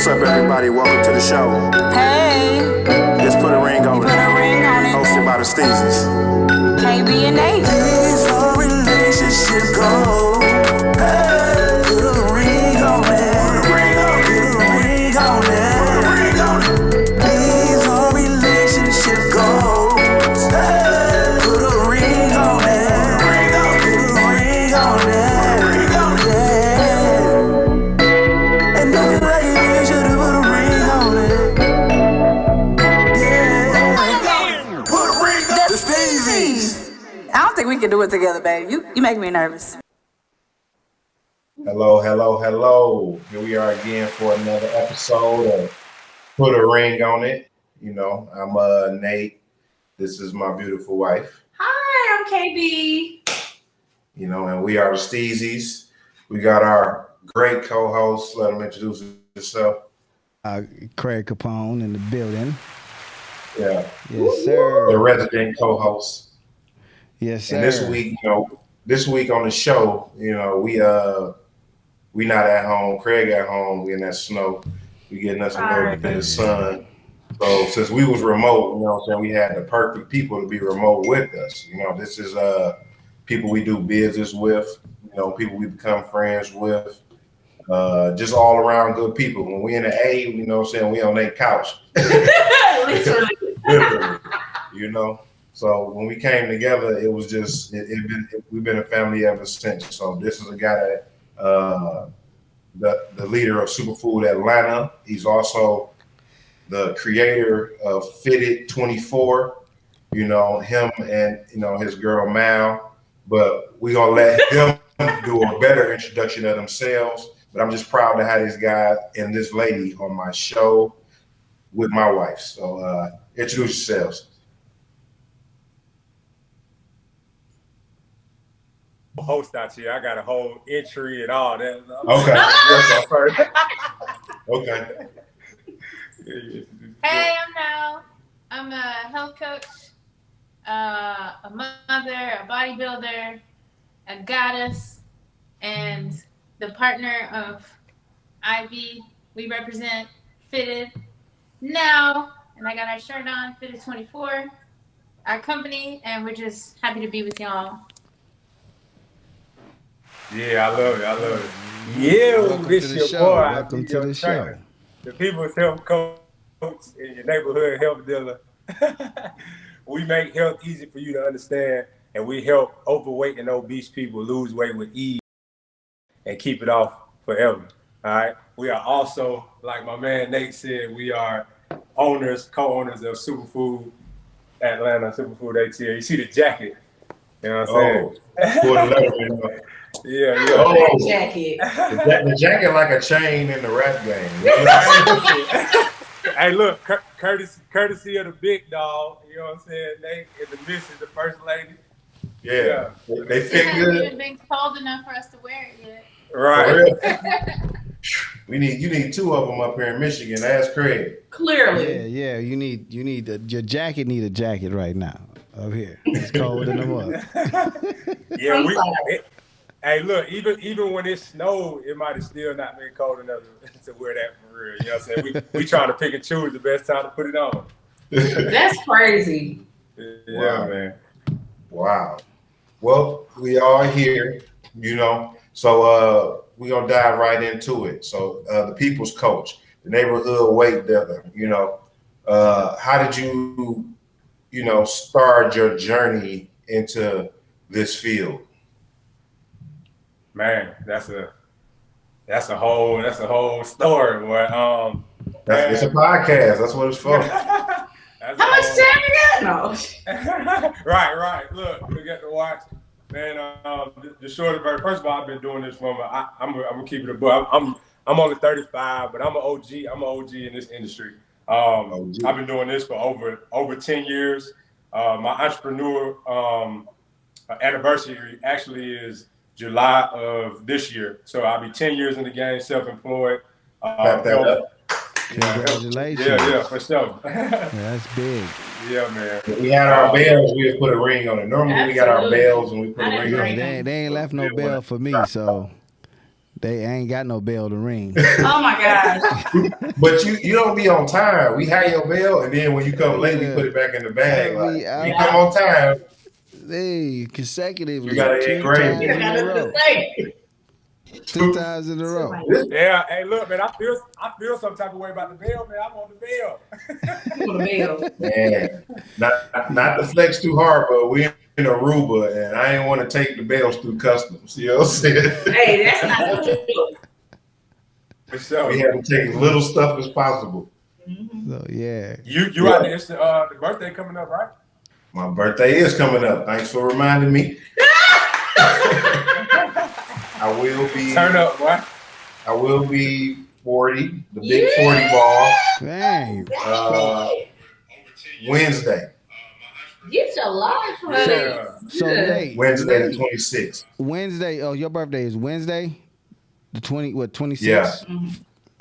What's up, everybody? Welcome to the show. Hey, Just put a ring on put it. a ring on it. Hosted by the Steezies. KB and Nate. These are relationship goals. Hey, put a ring on it. Put a ring on it. Put a ring on it. Put a ring on it. These are relationship goals. Hey, put a ring on it. Put a ring on it. Put a ring on it. Put a ring on it. Yeah. And if you're ready, then you should put a ring on it. Yeah. Put a ring on the Steezies. I don't think we can do it together, babe. You make me nervous. Hello, hello, hello. Here we are again for another episode of Put a Ring on It. You know, I'm Nate. This is my beautiful wife. Hi, I'm KB. You know, and we are the Steezies. We got our great co-host. Let him introduce himself. Craig Capone in the building. Yeah. Yes, sir. The resident co-host. Yes, sir. And this week on the show, we not at home. Craig at home. We in that snow. We getting us a little bit of sun. So since we was remote, you know what I'm saying, we had the perfect people to be remote with us. You know, this is people we do business with, you know, people we become friends with. Just all around good people. When we in the A, you know what I'm saying, we on their couch. Literally, you know. So when we came together, it was just we've been a family ever since. So this is a guy that the leader of SuperFood Atlanta. He's also the creator of Fitted 24. You know, him and his girl Mal. But we're gonna let them do a better introduction of themselves. But I'm just proud to have this guy and this lady on my show with my wife. So introduce yourselves. Host out here. I got a whole entry and all that. Okay. Hey, I'm Nell. I'm a health coach, a mother, a bodybuilder, a goddess, and the partner of Ivy. We represent Fitted now, and I got our shirt on, Fitted 24, our company, and we're just happy to be with y'all. Yeah, I love it. Yeah, Welcome this to the your show. boy. Welcome to the show. The people's health coach in your neighborhood health dealer. We make health easy for you to understand, and we help overweight and obese people lose weight with ease and keep it off forever. All right. We are also, like my man Nate said, we are co-owners of SuperFood Atlanta, SuperFood ATL. You see the jacket. You know what I'm saying? Yeah. Oh, Jacket. the jacket like a chain in the rap game. Hey, look, courtesy of the big dog. You know what I'm saying? Nate and the missus, the first lady. Yeah. They It fit hasn't good. even been cold enough for us to wear it yet. Right. You need two of them up here in Michigan. Ask Craig. Clearly. Yeah. You need your jacket. Need a jacket right now up here. It's cold in the mud. Yeah, hey, look, even when it snowed, it might have still not been cold enough to wear that for real. You know what I'm saying? We trying to pick and choose the best time to put it on. That's crazy. Yeah, man. Wow. Well, we are here, you know. So we're gonna dive right into it. So the people's coach, the neighborhood weight dealer, you know, how did you start your journey into this field? Man, that's a whole story, boy. It's a podcast. That's what it's for. How much time you got? No. Right. Look, we got to watch. Man, the short version. First of all, I've been doing this for I'm gonna keep it a book. I'm only 35, but I'm an OG. I'm an OG in this industry. I've been doing this for over 10 years. My entrepreneur anniversary actually is July of this year. So I'll be 10 years in the game, self-employed. Congratulations. Yeah, for sure. That's big. Yeah, man. If we had our bells, we would put a ring on it. Normally we got our bells and we put a ring on it. They ain't left no bell for me, so They ain't got no bell to ring. Oh my gosh. But you don't be on time. We have your bell, and then when you come late, we put it back in the bag. Like, you come on time, Hey, consecutively, you gotta engrave times it. in a row. 2 times in a row. Yeah, hey, look, man, I feel some type of way about the bell, man. I want the bell. Man, not to flex too hard, but we in Aruba, and I ain't want to take the bells through customs. You know what I'm saying? Hey, that's not true. For sure. We have to take as little stuff as possible. So yeah. You out there? It's the birthday coming up, right? My birthday is coming up. Thanks for reminding me. I will be Turn up, boy. I will be 40, the big 40 ball. Dang. Wednesday. Get your life, honey. So late. Wednesday the 26th. Wednesday. Oh, your birthday is Wednesday? The 26th? Yeah.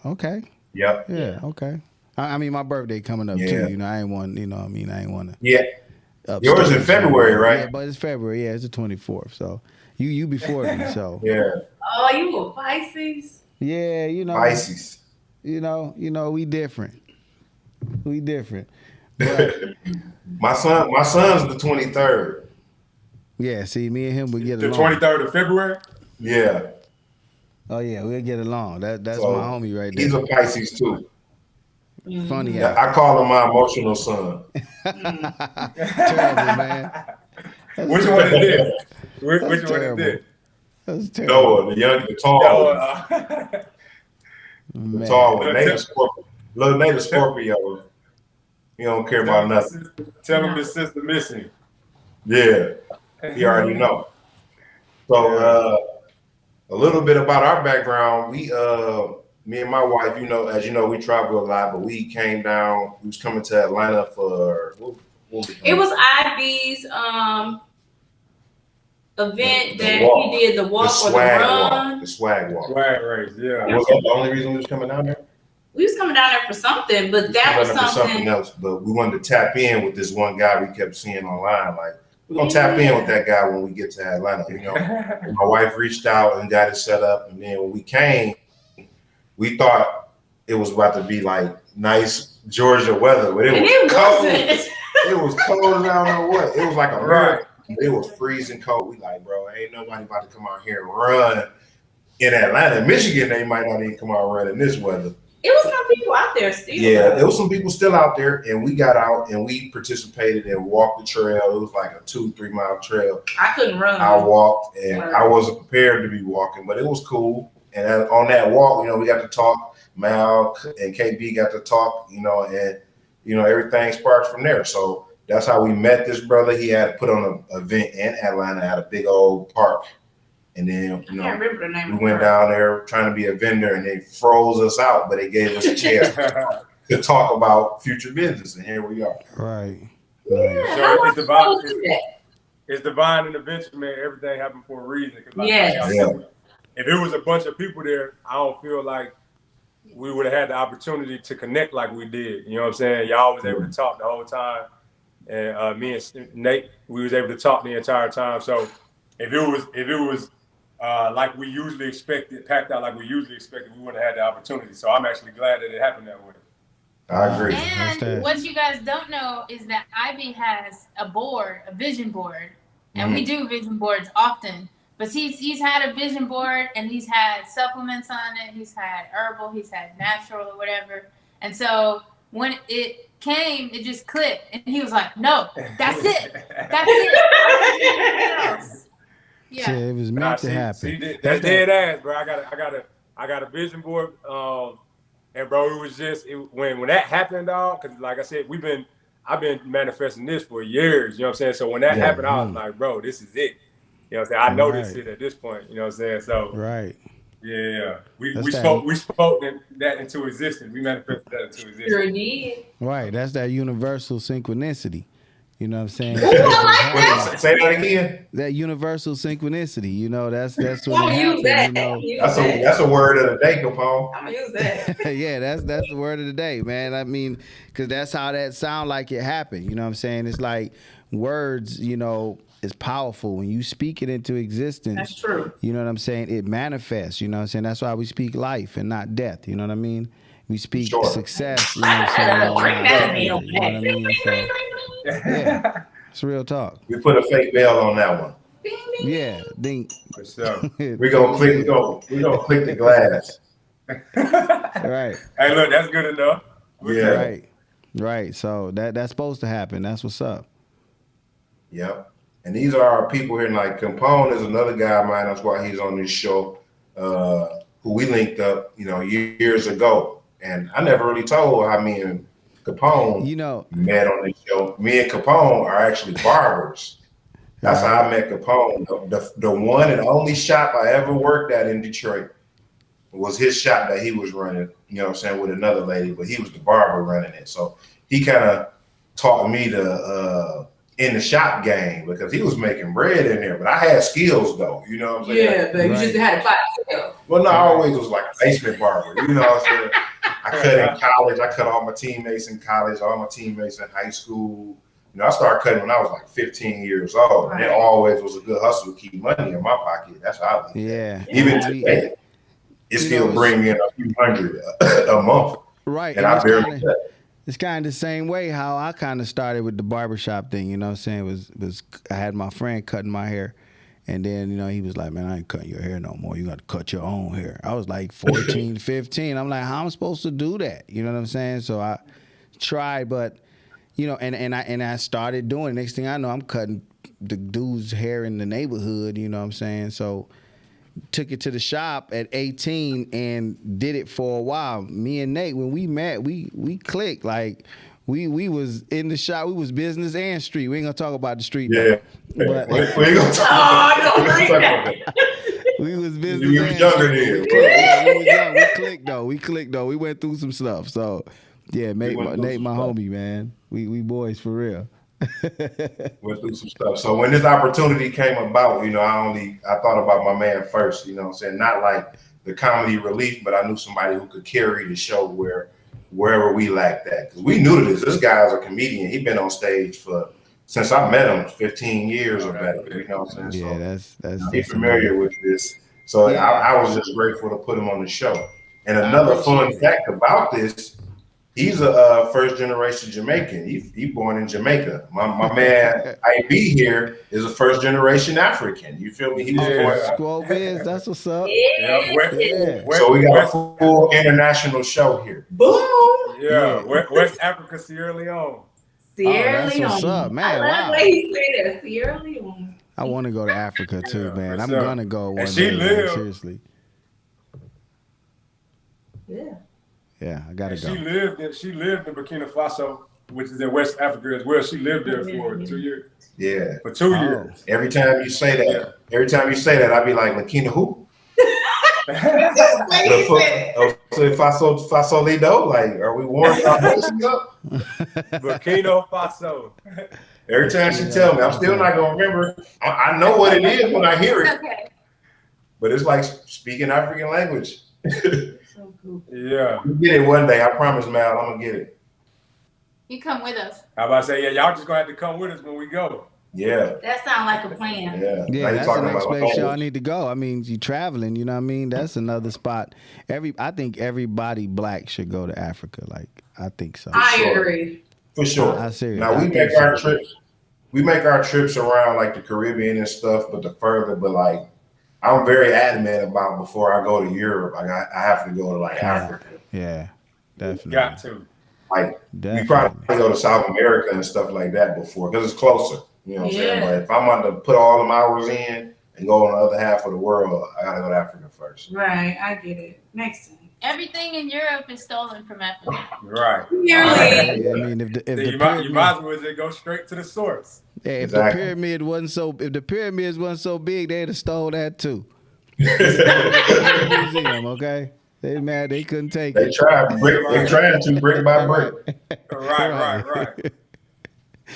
Okay. Yep. Yeah, okay. I mean, my birthday coming up Yeah. too. You know, I ain't want, you know what I mean? I ain't want to. Yeah. Yours in February, right? Yeah, but it's February. Yeah, it's the 24th. So you before me. So Yeah. Oh, you a Pisces? yeah, you know. Pisces. You know, we different. We different. But My son's the 23rd. yeah, see, me and him would get The along. 23rd of February. Yeah. Oh yeah, we'll get along. That's So, my homie right there. He's a Pisces too. Funny Yeah, guy. I call him my emotional son. Terrible, man. Which one is this? Which one is terrible. this? That's terrible. Noah, the tall one. Man. The tall one. Little native Scorpio. He don't care about nothing. Tell him his sister missing. Yeah. He already know. So a little bit about our background. We me and my wife, as you know, we travel a lot, but we came down, we was coming to Atlanta for It was IB's event that walk. he did, the walk or the run. The swag walk. Swag race, yeah. Was that the only reason we was coming down there? We was coming down there for something, but that was Coming up for something. else. But we wanted to tap in with this one guy we kept seeing online. Like, we're gonna tap in with that guy when we get to Atlanta. My wife reached out and got it set up, and then when we came, we thought it was about to be like nice Georgia weather, but it was cold. It was cold. I don't know what. It was like a right. It was freezing cold. We like, bro, ain't nobody about to come out here and run in Atlanta. Michigan, they might not even come out and run in this weather. It was some people out there still. Yeah, there was some people still out there, and we got out and we participated and walked the trail. It was like a 2-3 mile trail. I couldn't run. I walked, and I wasn't prepared to be walking, but it was cool. And on that walk, we got to talk. Mal and KB got to talk, and everything sparked from there. So that's how we met this brother. He had put on an event in Atlanta at a big old park. And then, I can't remember the name. we went down there trying to be a vendor, and they froze us out, but they gave us a chance to talk about future business, and here we are. Right. Yeah, So it's divine. do that? It's divine intervention, man. Everything happened for a reason. Yes. If it was a bunch of people there, I don't feel like we would have had the opportunity to connect like we did. You know what I'm saying? Y'all was able to talk the whole time, and me and Nate, we was able to talk the entire time. So if it was like we usually expected, packed out like we usually expected, we wouldn't have had the opportunity. So I'm actually glad that it happened that way. I agree. And what you guys don't know is that Ivy has a vision board, and we do vision boards often. But he's had a vision board, and he's had supplements on it. He's had herbal, he's had natural or whatever. And so when it came, it just clicked, and he was like, "No, that's it. That's it." Yeah, it was meant to happen. See, that's dead ass, bro. I got a vision board, and bro, it was just when that happened, dog. Because like I said, I've been manifesting this for years. You know what I'm saying? So when that happened, I was like, bro, this is it. You know what I'm saying? I know this shit at this point. You know what I'm saying? So right. Yeah. We spoke that into existence. We manifested that into existence. Sure did. Right. That's that universal synchronicity. You know what I'm saying? Say that again. That universal synchronicity. That's what use that. That's a word of the day, Capone. I'm gonna use that. Yeah, that's the word of the day, man. I mean, because that's how that sound like it happened. You know what I'm saying? It's like words, is powerful. When you speak it into existence, That's true. you know what I'm saying? It manifests, you know what I'm saying? That's why we speak life and not death, you know what I mean? We speak Sure. success, you know what I'm saying? and Bring not that failure, nail you know what I mean? So, yeah, it's real talk. We put a fake bell on that one. Yeah, think. For sure. We gonna click. We gonna click the glass. Right. Hey, look, that's good enough. Yeah. Right. So that's supposed to happen. That's what's up. Yep. And these are our people here. Like Capone is another guy of mine. That's why he's on this show. Who we linked up, years ago. And I never really told how me and Capone met on this show. Me and Capone are actually barbers. That's how I met Capone. The one and only shop I ever worked at in Detroit was his shop that he was running, you know what I'm saying, with another lady, but he was the barber running it. So he kind of taught me to in the shop game because he was making bread in there. But I had skills though, you know what I'm saying? Yeah, but you just had to fight yourself. Well, no, I always was like a basement barber, you know what I'm saying? I cut in college. I cut all my teammates in college, all my teammates in high school. I started cutting when I was like 15 years old. And it always was a good hustle to keep money in my pocket. That's how I did that. Even today, it still brings me in a few hundred a month. Right. And I barely cut. It's kind of the same way how I kind of started with the barbershop thing, you know what I'm saying? Was I had my friend cutting my hair. And then, he was like, man, I ain't cutting your hair no more. You got to cut your own hair. I was like 14, 15. I'm like, how am I supposed to do that? You know what I'm saying? So I tried, but, and I started doing it. Next thing I know, I'm cutting the dude's hair in the neighborhood, you know what I'm saying? So took it to the shop at 18 and did it for a while. Me and Nate, when we met, we clicked. Like, we was in the shop. We was business and street. We ain't gonna talk about the street. Yeah. But we ain't gonna talk about that. We was business. You was younger then. We was young. We clicked though. We went through some stuff. So yeah, Nate, my homie, man. We boys for real. Went through some stuff. So when this opportunity came about, I thought about my man first, you know what I'm saying? Not like the comedy relief, but I knew somebody who could carry the show wherever we lacked that. Because we knew this guy's a comedian. He's been on stage since I met him, 15 years or better, you know what I'm saying? Yeah, so that's familiar with this. So yeah. I was just grateful to put him on the show. And another fun fact about this, he's a first generation Jamaican. He born in Jamaica. My man IB here is a first generation African. You feel me? He was born. Squall Biz, that's what's up. Yeah. So we got a full international show here. Boom. Yeah. West Africa, Sierra Leone. Sierra that's Leone. What's up, man? I love the way he said that. Sierra Leone. I want to go to Africa too, man. I'm gonna go one and day. she lived. Seriously. Yeah. Yeah, I gotta go. She lived in Burkina Faso, which is in West Africa as well. She lived there for 2 years. Yeah. For 2 years. Every time you say that, I be like, Lakina who? Fasolido? Like, are we warming our voices up? Burkina Faso. Every time she tell me, I'm still not gonna remember. I know what it is when I hear it. Okay. But it's like speaking African language. So cool. Yeah. You get it one day, I promise, Mal, I'm gonna get it. You come with us. How about to say, yeah, y'all just gonna have to come with us when we go. Yeah. That sounds like a plan. Yeah. Yeah, that's the next place y'all need to go. I mean, you traveling, you know what I mean? That's another spot. I think everybody black should go to Africa. Like, I think so. I agree. For sure. Now we make our trips. We make our trips around like the Caribbean and stuff, but like I'm very adamant about before I go to Europe, I have to go to like Africa. Yeah, definitely. Got to. Like we probably go to South America and stuff like that before because it's closer. You know what I'm saying? But if I'm going to put all them hours in and go on the other half of the world, I gotta go to Africa first. Right, I get it. Makes sense. Everything in Europe is stolen from Africa. Right. Nearly. Yeah, I mean, if you might as well just go straight to the source. Yeah, if Exactly. the pyramids wasn't so big, they'd have stole that too. Museum, okay? They mad they couldn't take it. They trying to brick by brick. Right.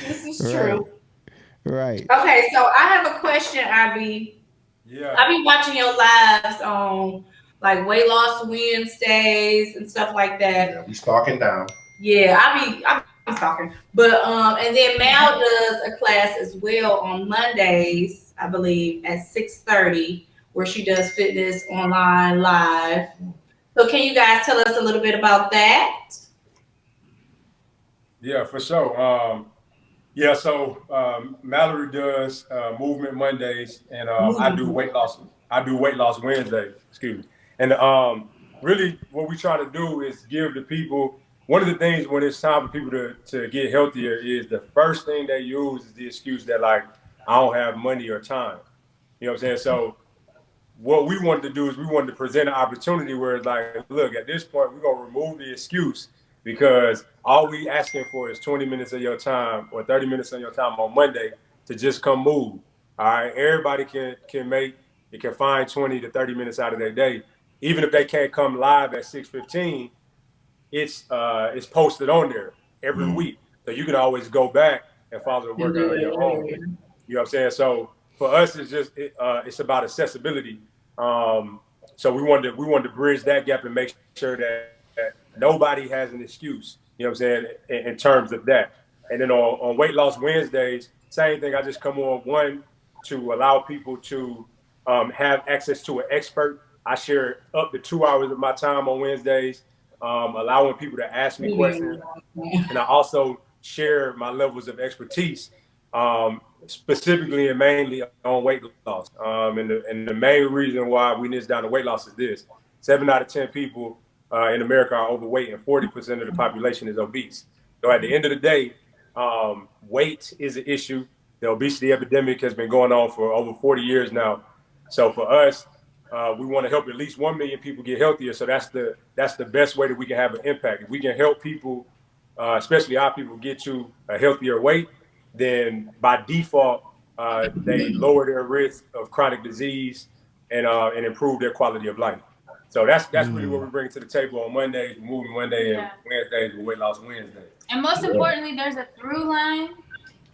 This is true. Right. Okay, so I have a question, Abby. Yeah. I be watching your lives on like weight loss Wednesdays and stuff like that. Yeah, we stalking down. Yeah, I I'm talking. But and then Mal does a class as well on Mondays, I believe, at 6:30, where she does fitness online live. So can you guys tell us a little bit about that? Yeah, for sure. Yeah, so Mallory does movement Mondays, and I do weight loss. I do weight loss Wednesdays. Excuse me. And really, what we try to do is give the people. One of the things when it's time for people to get healthier is the first thing they use is the excuse that like I don't have money or time. You know what I'm saying? So what we wanted to do is we wanted to present an opportunity where it's like, look, at this point, we're gonna remove the excuse because all we asking for is 20 minutes of your time or 30 minutes of your time on Monday to just come move. All right. Everybody can make it can find 20 to 30 minutes out of their day. Even if they can't come live at 6:15, it's posted on there every week. So you can always go back and follow the And workout do on it your own. later. You know what I'm saying? So for us, it's about accessibility. So we wanted to bridge that gap and make sure that nobody has an excuse. You know what I'm saying in terms of that. And then on weight loss Wednesdays, same thing. I just come on one to allow people to have access to an expert. I share up to 2 hours of my time on Wednesdays, allowing people to ask me questions, and I also share my levels of expertise, specifically and mainly on weight loss. And the main reason why we niche down to weight loss is this: 7 out of 10 people in America are overweight, and 40% of the population is obese. So at the end of the day, weight is an issue. The obesity epidemic has been going on for over 40 years now. So for us, we want to help at least 1 million people get healthier. So that's the best way that we can have an impact. If we can help people, especially our people, get to a healthier weight, then by default they lower their risk of chronic disease and improve their quality of life. So that's really what we bring to the table on Mondays, Moving Monday, and Yeah. Wednesdays with Weight Loss Wednesday. And most Yeah. importantly, there's a through line.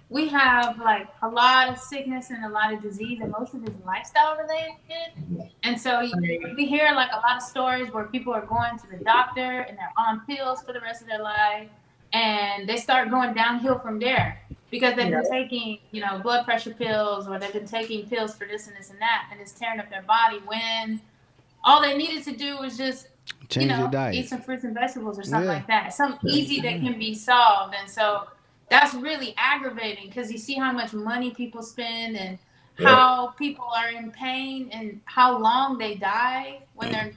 We have like a lot of sickness and a lot of disease, and most of it is lifestyle related. And so we hear like a lot of stories where people are going to the doctor and they're on pills for the rest of their life, and they start going downhill from there because they've been taking, blood pressure pills, or they've been taking pills for this and this and that, and it's tearing up their body when all they needed to do was just Change your diet. eat some fruits and vegetables or something Yeah. like that. Something easy that can be solved. And so that's really aggravating because you see how much money people spend and how people are in pain and how long they die when they're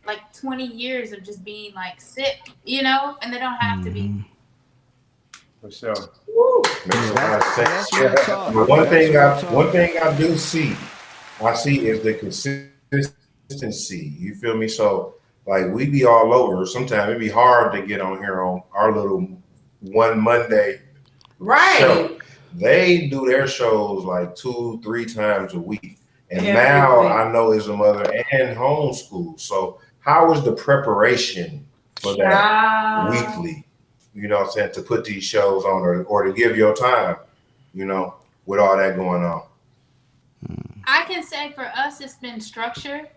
like 20 years of just being like sick, and they don't have to be. For sure. Makes a lot of sense. That's real talk. But one That's thing real I talk. one thing I do see, is the consistency. You feel me? So like we be all over. Sometimes it be hard to get on here on our little one Monday Right. show. They do their shows like 2-3 times a week. And Every now week. I know is a mother and homeschool. So how is the preparation for that Child. weekly? You know what I'm saying? To put these shows on or to give your time, with all that going on. I can say for us, it's been structure.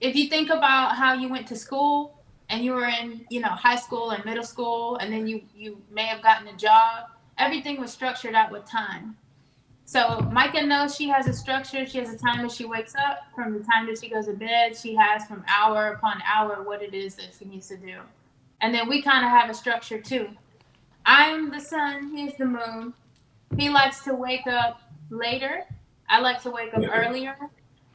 If you think about how you went to school and you were in, high school and middle school, and then you may have gotten a job, everything was structured out with time. So Micah knows she has a structure. She has a time that she wakes up. From the time that she goes to bed, she has from hour upon hour what it is that she needs to do. And then we kind of have a structure too. I'm the sun, he's the moon. He likes to wake up later. I like to wake up earlier.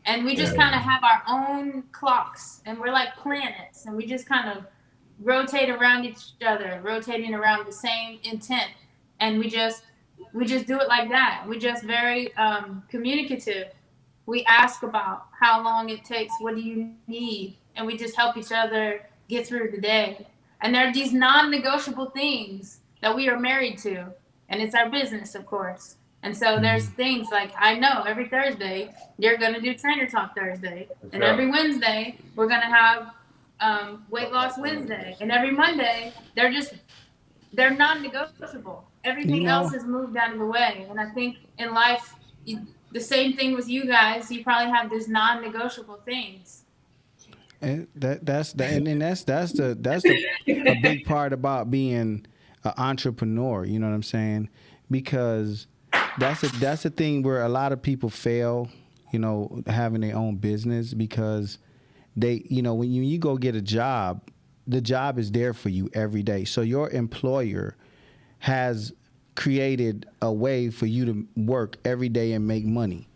And we just kind of have our own clocks. And we're like planets. And we just kind of rotate around each other, rotating around the same intent. And we just do it like that. We're just very communicative. We ask about how long it takes. What do you need? And we just help each other get through the day. And there are these non-negotiable things that we are married to. And it's our business, of course. And so there's things like, I know every Thursday, you're going to do Trainer Talk Thursday. And every Wednesday, we're going to have Weight Loss Wednesday. And every Monday, they're non-negotiable. Everything else is moved out of the way. And I think in life, the same thing with you guys. You probably have these non-negotiable things. And that's a big part about being an entrepreneur. You know what I'm saying? Because that's a thing where a lot of people fail. You know, having their own business because they, you know, when you go get a job, the job is there for you every day. So your employer has created a way for you to work every day and make money.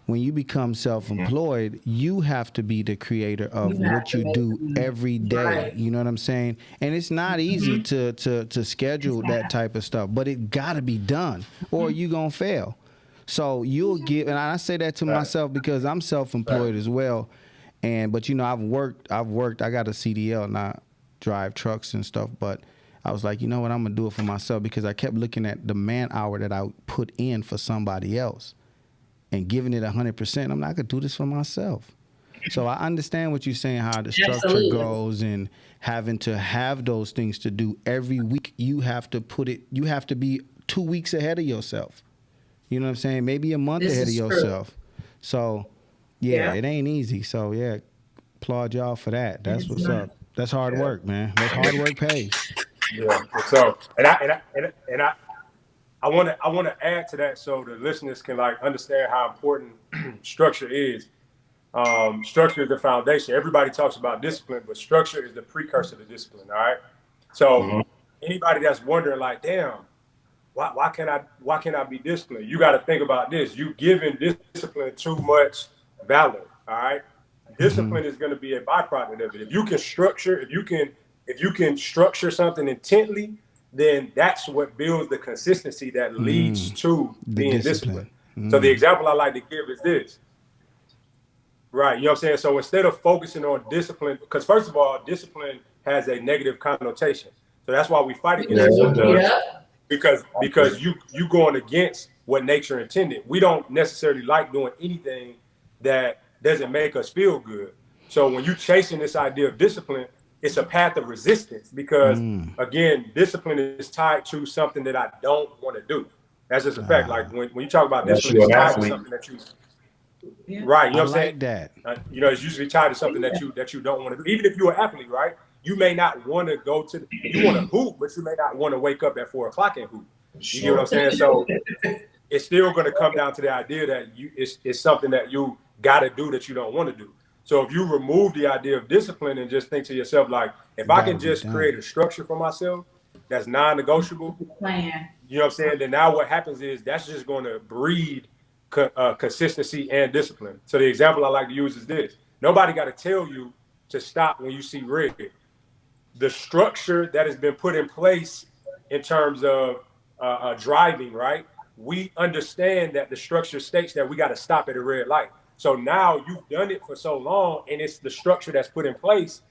When you become self-employed, you have to be the creator of You have what to you make do money. every day. Right. You know what I'm saying? And it's not easy to schedule that type of stuff, but it got to be done or you going to fail. So you'll give, and I say that to myself because I'm self-employed as well. But you know, I've worked, I got a CDL and I drive trucks and stuff, but I was like, you know what, I'm gonna do it for myself because I kept looking at the man hour that I put in for somebody else and giving it 100%. I'm not gonna do this for myself. So I understand what you're saying, how the structure Absolutely. goes and having to have those things to do every week. You have to you have to be 2 weeks ahead of yourself. You know what I'm saying? Maybe a month This ahead of is true. yourself. So yeah, Yeah. it ain't easy. So yeah, applaud y'all for that. That's It's what's not. up. That's hard work, man. That's hard work pays. Yeah. So, I want to add to that so the listeners can like understand how important structure is. Structure is the foundation. Everybody talks about discipline, but structure is the precursor to discipline. All right. So anybody that's wondering, like, damn, why can't I be disciplined? You got to think about this. You giving discipline too much value. All right. Discipline is going to be a byproduct of it. If you can structure, if you can structure something intently, then that's what builds the consistency that leads to The being discipline. disciplined. So the example I like to give is this. Right. You know what I'm saying? So instead of focusing on discipline, because first of all, discipline has a negative connotation. So that's why we fight against it so much. Yeah. Because you going against what nature intended. We don't necessarily like doing anything that doesn't make us feel good. So when you chasing this idea of discipline, it's a path of resistance because again, discipline is tied to something that I don't want to do. That's just a fact. Like when you talk about Unless discipline, you're it's an tied to athlete. something that you Yeah. right. You know I what I'm saying? like that. You know, it's usually tied to something that you don't want to do. Even if you're an athlete, right? You may not want to go to you want to hoop, but you may not want to wake up at 4 o'clock and hoop. You get what I'm saying? So it's still going to come down to the idea that it's something that you got to do that you don't want to do. So if you remove the idea of discipline and just think to yourself, like, if I can just create a structure for myself that's non-negotiable, Plan. you know what I'm saying? Then now what happens is that's just going to breed consistency and discipline. So the example I like to use is this. Nobody got to tell you to stop when you see red. The structure that has been put in place in terms of driving, right? We understand that the structure states that we got to stop at a red light. So now you've done it for so long, and it's the structure that's put in place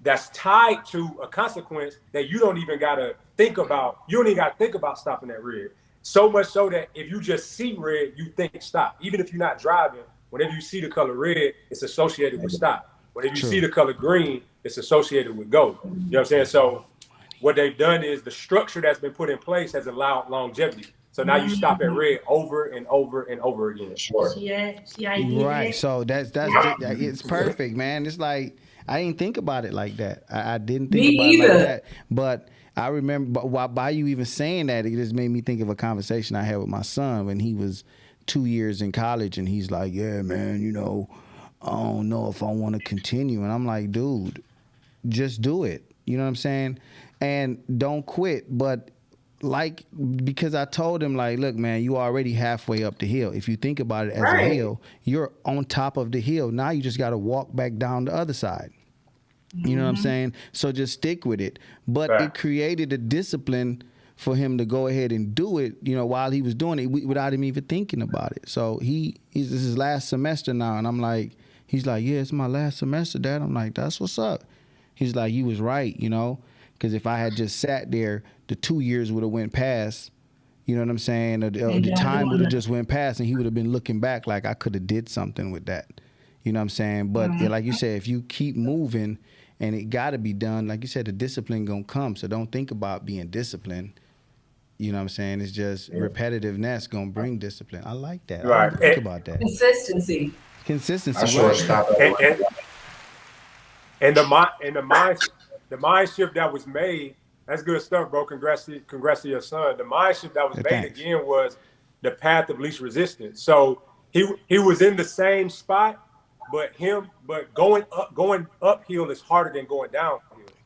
that's tied to a consequence that you don't even got to think about. You don't even got to think about stopping at red. So much so that if you just see red, you think stop. Even if you're not driving, whenever you see the color red, it's associated with stop. Whenever you see the color green, it's associated with go. You know what I'm saying? So what they've done is the structure that's been put in place has allowed longevity. So now you stop at red over and over and over again. Sure. Right. So it's perfect, man. It's like I didn't think about it like that. I didn't think Me about it like either. that. But I remember, by you even saying that, it just made me think of a conversation I had with my son when he was 2 years in college, and he's like, "Yeah, man, you know, I don't know if I want to continue." And I'm like, "Dude, just do it." You know what I'm saying? And don't quit. But like, because I told him, like, look, man, you already halfway up the hill. If you think about it as a hill, you're on top of the hill. Now you just got to walk back down the other side. You know what I'm saying? So just stick with it. But it created a discipline for him to go ahead and do it, you know, while he was doing it without him even thinking about it. So this is his last semester now. And I'm like, he's like, yeah, it's my last semester, Dad. I'm like, that's what's up. He's like, you was right, you know, because if I had just sat there, the 2 years would have went past. You know what I'm saying? The time would have just went past, and he would have been looking back like I could have did something with that. You know what I'm saying? But like you said, if you keep moving and it got to be done, like you said, the discipline going to come. So don't think about being disciplined. You know what I'm saying? It's just repetitiveness going to bring discipline. I like that. I didn't think about that. Consistency. Consistency. I sure Right. stop at And the mind shift that was made That's good stuff, bro. Congrats to your son. The mind shift that was made Thanks. again was the path of least resistance. So he was in the same spot, but going uphill is harder than going downhill.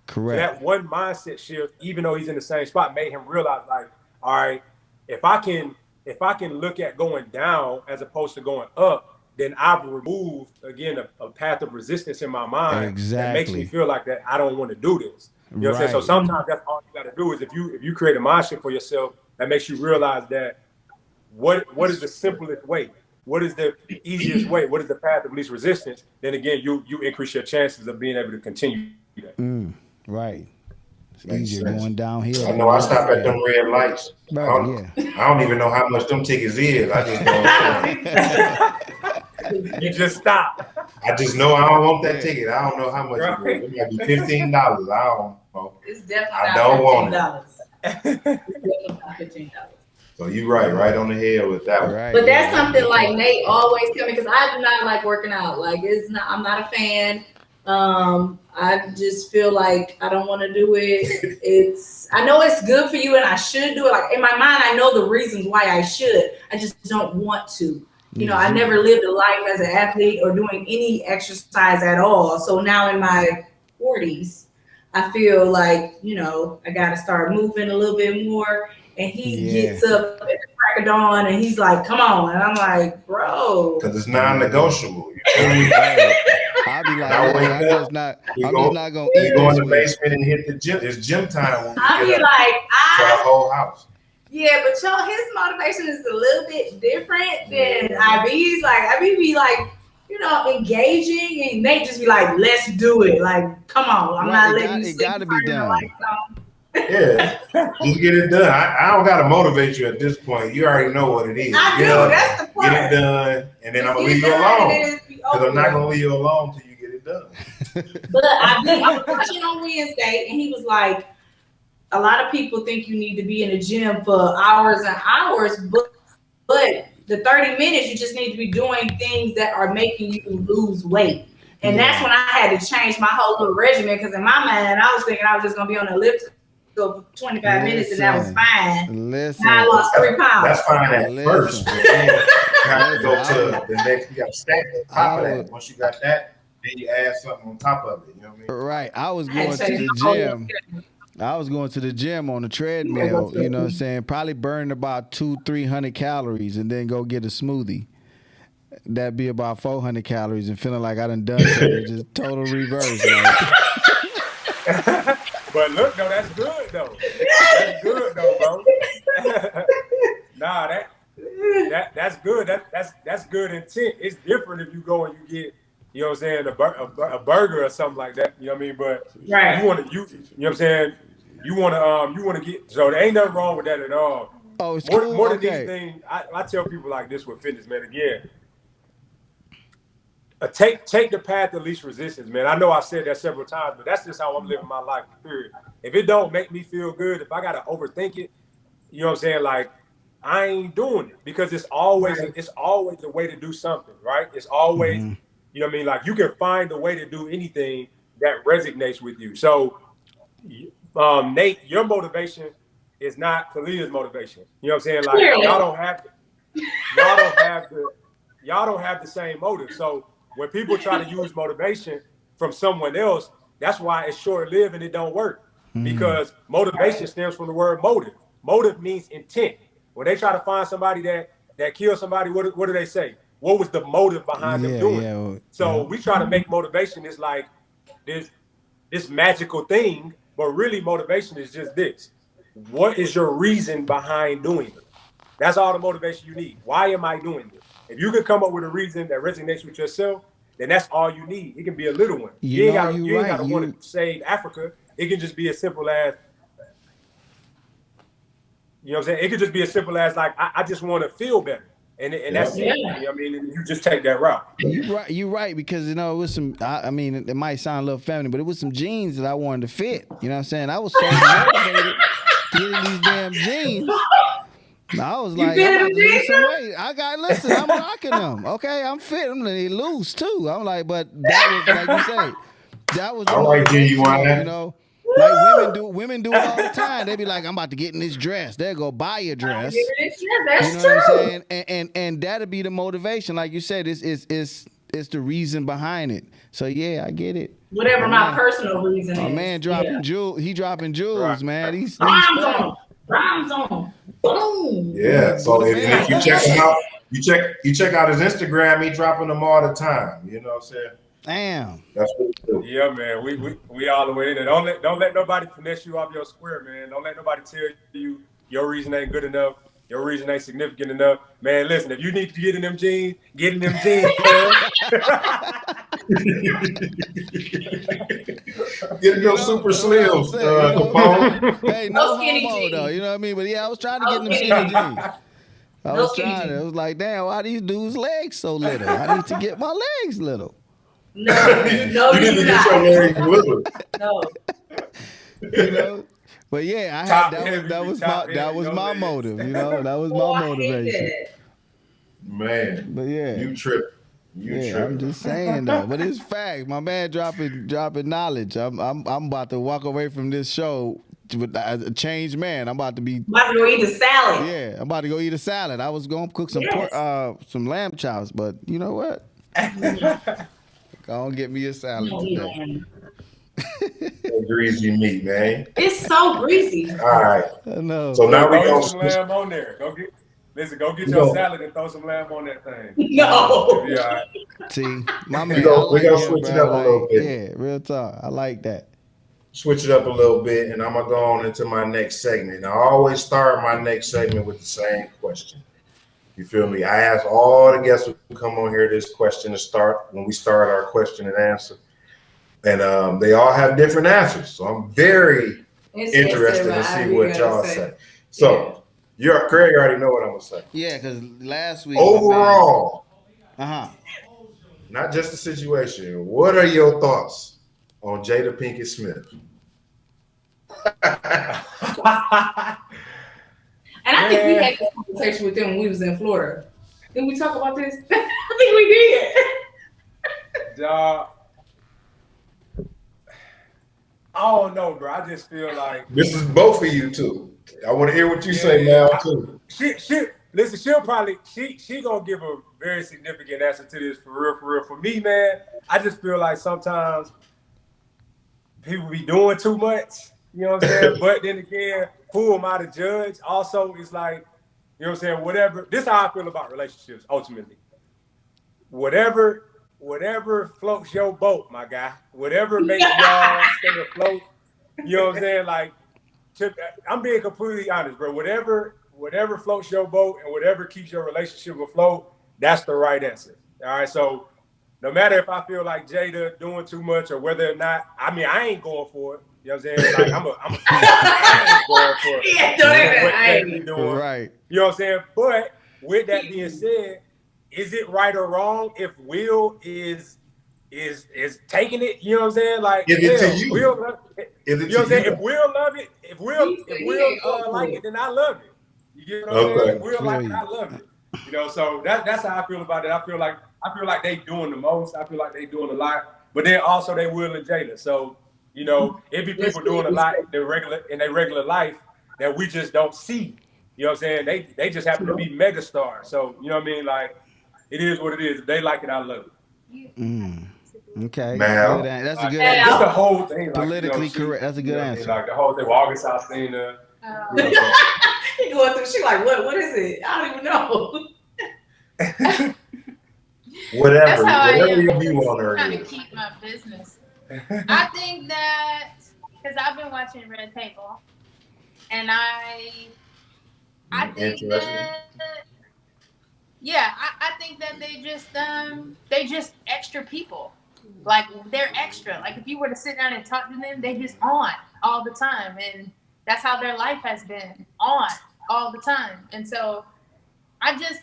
Correct. So that one mindset shift, even though he's in the same spot, made him realize, like, all right, if I can look at going down as opposed to going up, then I've removed again a path of resistance in my mind that makes me feel like that I don't want to do this. You know what I'm saying? So sometimes that's all you got to do is if you create a mind shift for yourself that makes you realize that what is the simplest way? What is the easiest way? What is the path of least resistance? Then again, you increase your chances of being able to continue that. Right. It's easier going downhill. I know I stop at them red lights. Right, I don't even know how much them tickets is. I just don't. You just stop. I just know I don't want that ticket. I don't know how much it is. It might be $15. I don't know. It's definitely I not don't want $15. It's definitely not $15. So you're right on the head with that one. Right. But that's something like Nate always tell me because I do not like working out. Like I'm not a fan. I just feel like I don't want to do it. I know it's good for you and I should do it. Like in my mind, I know the reasons why I should. I just don't want to. You know, I never lived a life as an athlete or doing any exercise at all. So now in my 40s, I feel like, you know, I got to start moving a little bit more. And he gets up at the crack of dawn and he's like, come on. And I'm like, bro. Because it's non-negotiable. I'll be like, I'm just not going to eat. You go in the basement and hit the gym. It's gym time. I'll be like, for the whole house. Yeah, but his motivation is a little bit different than IB's. Like, IB be like, you know, engaging, and Nate just be like, let's do it. Like, come on. I'm not letting you sleep. It got to be done. Yeah, just get it done. I don't got to motivate you at this point. You already know what it is. I do. That's the point. Get it done, and then I'm going to leave you alone. Because I'm not going to leave you alone until you get it done. But I was watching on Wednesday, and he was like, a lot of people think you need to be in the gym for hours and hours, but the 30 minutes, you just need to be doing things that are making you lose weight. And that's when I had to change my whole little regimen, because in my mind, I was thinking I was just going to be on the elliptical for 25 minutes, and that was fine. Now I lost 3 pounds. That's fine at first, but then you have to go to the next, you got to stack on top of that. Once you got that, then you add something on top of it. You know what I mean? Right. I was going to the gym. I was going to the gym on the treadmill, you know what I'm saying? Probably burn about 200-300 calories and then go get a smoothie. That'd be about 400 calories and feeling like I done something. Just total reverse. Like. But look, though, that's good, though. That's good, though, bro. Nah, that's good. That's good intent. It's different if you go and you get, you know what I'm saying, a burger or something like that. You know what I mean? But right. you know what I'm saying? You want to get, so there ain't nothing wrong with that at all. Oh, it's more, cool? More than these things, I tell people like this with fitness, man, again, take the path of least resistance, man. I know I said that several times, but that's just how I'm living my life, period. If it don't make me feel good, if I got to overthink it, you know what I'm saying, like, I ain't doing it, because it's always a way to do something, right? It's always, you know what I mean? Like, you can find a way to do anything that resonates with you. So, Nate, your motivation is not Kalia's motivation. You know what I'm saying? Like, y'all don't have the same motive. So when people try to use motivation from someone else, that's why it's short-lived and it don't work. Because motivation stems from the word motive. Motive means intent. When they try to find somebody that killed somebody, what do they say? What was the motive behind them doing it? So we try to make motivation is like this magical thing, but really motivation is just this. What is your reason behind doing it? That's all the motivation you need. Why am I doing this? If you can come up with a reason that resonates with yourself, then that's all you need. It can be a little one. You ain't got to want to save Africa. It can just be as simple as, you know what I'm saying? It could just be as simple as like, I just want to feel better. And that's it. You know what I mean? You just take that route. You're right, because, you know, it was some, I mean, it might sound a little feminine, but it was some jeans that I wanted to fit. You know what I'm saying? I was so motivated to get in these damn jeans. I was like, listen, I'm rocking them. Okay, I'm fit. I'm they loose too. I'm like, but that was like you say, that was all right, G, you want that? You know, Like women do it all the time. They be like, I'm about to get in this dress. They go buy a dress. That's You know true. what I'm saying? And that'll be the motivation. Like you said, it's the reason behind it. So yeah, I get it. Whatever my personal reason My is. man dropping jewels. He dropping jewels, Right. man. He's Rhymes fat. on them. Rhymes on them. Boom. Yeah. So The if you check him out, you check out his Instagram. He dropping them all the time. You know what I'm saying? Damn. That's what we do. Yeah, man. We all the way in there. Don't let nobody finesse you off your square, man. Don't let nobody tell you your reason ain't good enough. Your reason ain't significant enough. Man, listen, if you need to get in them jeans, get in them jeans, cuz. Get your super slims, Capone. Hey, No no skinny homo jeans. though. You know what I mean? But yeah, I was trying to No get in them skinny skinny jeans. jeans. I No was skinny trying. jeans. It was like, damn, why these dudes' legs so little? I need to get my legs little. No, You need to get your legs little. No. You know. But yeah, I Top had heavy, that was top my that heavy, was no my legs. motive. You know, that was Oh, my I hate motivation. that. Man, But yeah, you tripping. You yeah, tripping. I'm just saying though. But it's fact. My man dropping knowledge. I'm about to walk away from this show with a changed man. I'm about to be. About to go eat a salad. Yeah, I'm about to go eat a salad. I was gonna cook some Yes. some lamb chops, but you know what? Go get me a salad No, today. man. That greasy meat, man. It's so greasy. All right. I know. So now we Throw gonna some switch. lamb on there. Go get We your gonna- salad and throw some lamb on that thing. No. It'll be all right. See, my We man, gonna- I we like gonna him, switch it bro. up a little Like, bit. yeah, real talk. I like that. Switch it up a little bit, and I'm gonna go on into my next segment. I always start my next segment with the same question. You feel me? I ask all the guests who come on here this question to start when we start our question and answer, and they all have different answers. So I'm very interested to see what y'all say. So Craig already know what I'm gonna say. Yeah, because last week. Overall, Uh-huh. not just the situation. What are your thoughts on Jada Pinkett Smith? And I think we had this conversation with them when we was in Florida. Didn't we talk about this? I think we did. Dog. I don't know, bro. I just feel like This is both of you too. I want to hear what you say now too. listen, she'll probably she gonna give a very significant answer to this for real. For me, man, I just feel like sometimes people be doing too much. You know what I'm saying? But then again, who am I to judge? Also, it's like, you know what I'm saying? Whatever. This is how I feel about relationships. Ultimately, whatever floats your boat, my guy. Whatever makes y'all stay afloat. You know what I'm saying? Like, I'm being completely honest, bro. Whatever floats your boat and whatever keeps your relationship afloat, that's the right answer. All right. So no matter if I feel like Jada doing too much or whether or not, I mean, I ain't going for it. You know what I'm saying? Like, I ain't going for it. Yeah, What I Jada doing. Right. You know what I'm saying? But with that being said, is it right or wrong if Will is taking it? You know what I'm saying? Like, Is it to you? Will love it. Is it You know what I'm saying? to If Will love it, if Will like it, then I love it. You get what I'm Okay. saying? If Will like it, I love it. You know, so that's how I feel about it. I feel like they doing the most. I feel like they doing a lot. But then also they Will and Jada. So, you know, it be people doing a lot in their regular life that we just don't see. You know what I'm saying? They just happen to be megastars. So, you know what I mean? Like, it is what it is. If they like it, I love it. Okay. Mal. That's a good Mal. answer. Just the whole thing. Like, Politically you know, correct. That's a good you know what I mean? answer. Like the whole thing with August Alsina. He going through. She like, what is it? I don't even know. Whatever. That's how I Whatever am. your view on her Trying to is. keep my business. I think that because I've been watching Red Table, and I think that I think that they just extra people. Like they're extra. Like if you were to sit down and talk to them, they just on all the time, and that's how their life has been on all the time. And so I just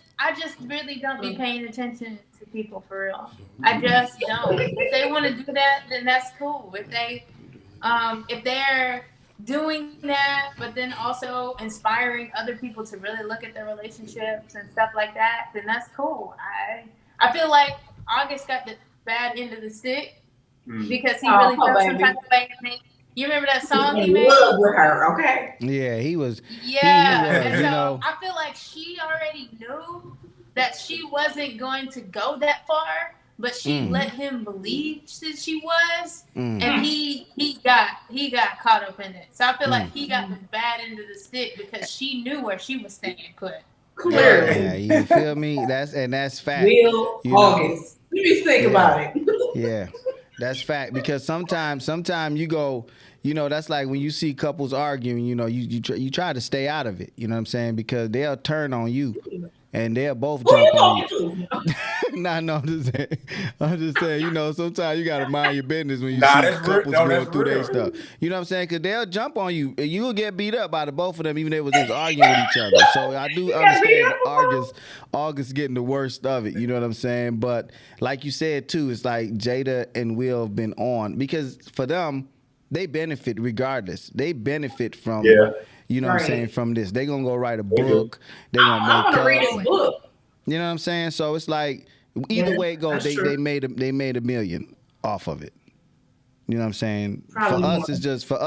really don't be paying attention to people for real. I just don't. If they want to do that, then that's cool. If they're doing that, but then also inspiring other people to really look at their relationships and stuff like that, then that's cool. I feel like August got the bad end of the stick because he really felt some type of way You remember that song he in made? love with her, okay? Yeah, he was. Yeah. He was. And You so know. I feel like she already knew that she wasn't going to go that far, but she let him believe that she was, and he got caught up in it. So I feel like he got the bad end of the stick because she knew where she was staying put. Clearly. Yeah, you feel me? That's fact. Will You know. August. Let me think Yeah. about it. Yeah, that's fact. Because sometimes you go, you know, that's like when you see couples arguing. You know, you try to stay out of it. You know what I'm saying? Because they'll turn on you, and they'll both Who you jump on you. talking to? Nah, no, I'm just saying, you know, sometimes you gotta mind your business when you Nah, see that's real. couples No, going that's through their real. stuff. You know what I'm saying? Because they'll jump on you, and you'll get beat up by the both of them, even if they was arguing with each other. So I do got beat understand up August getting the worst of it. You know what I'm saying? But like you said too, it's like Jada and Will have been on because for them, they benefit regardless. They benefit from. Yeah. You know what I'm Right. saying? From this, they gonna go write a They do. book. They gonna I make want to read up. his book. You know what I'm saying? So it's like either way it goes, that's they true. made $1 million off of it. You know what I'm saying? Probably For more. us, it's just sure.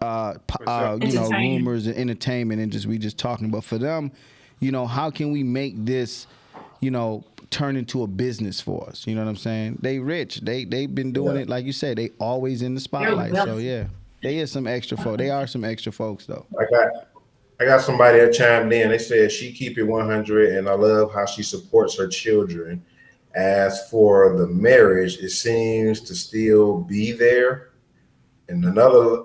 you know, Entertaining. rumors and entertainment and we just talking. But for them, you know, how can we make this, you know, turn into a business for us? You know what I'm saying? They rich. They've been doing it like you said. They always in the spotlight. So wealthy. yeah, they is some extra folk. They are some extra folks though. I got somebody that chimed in. They said she keep it 100, and I love how she supports her children. As for the marriage, it seems to still be there. And another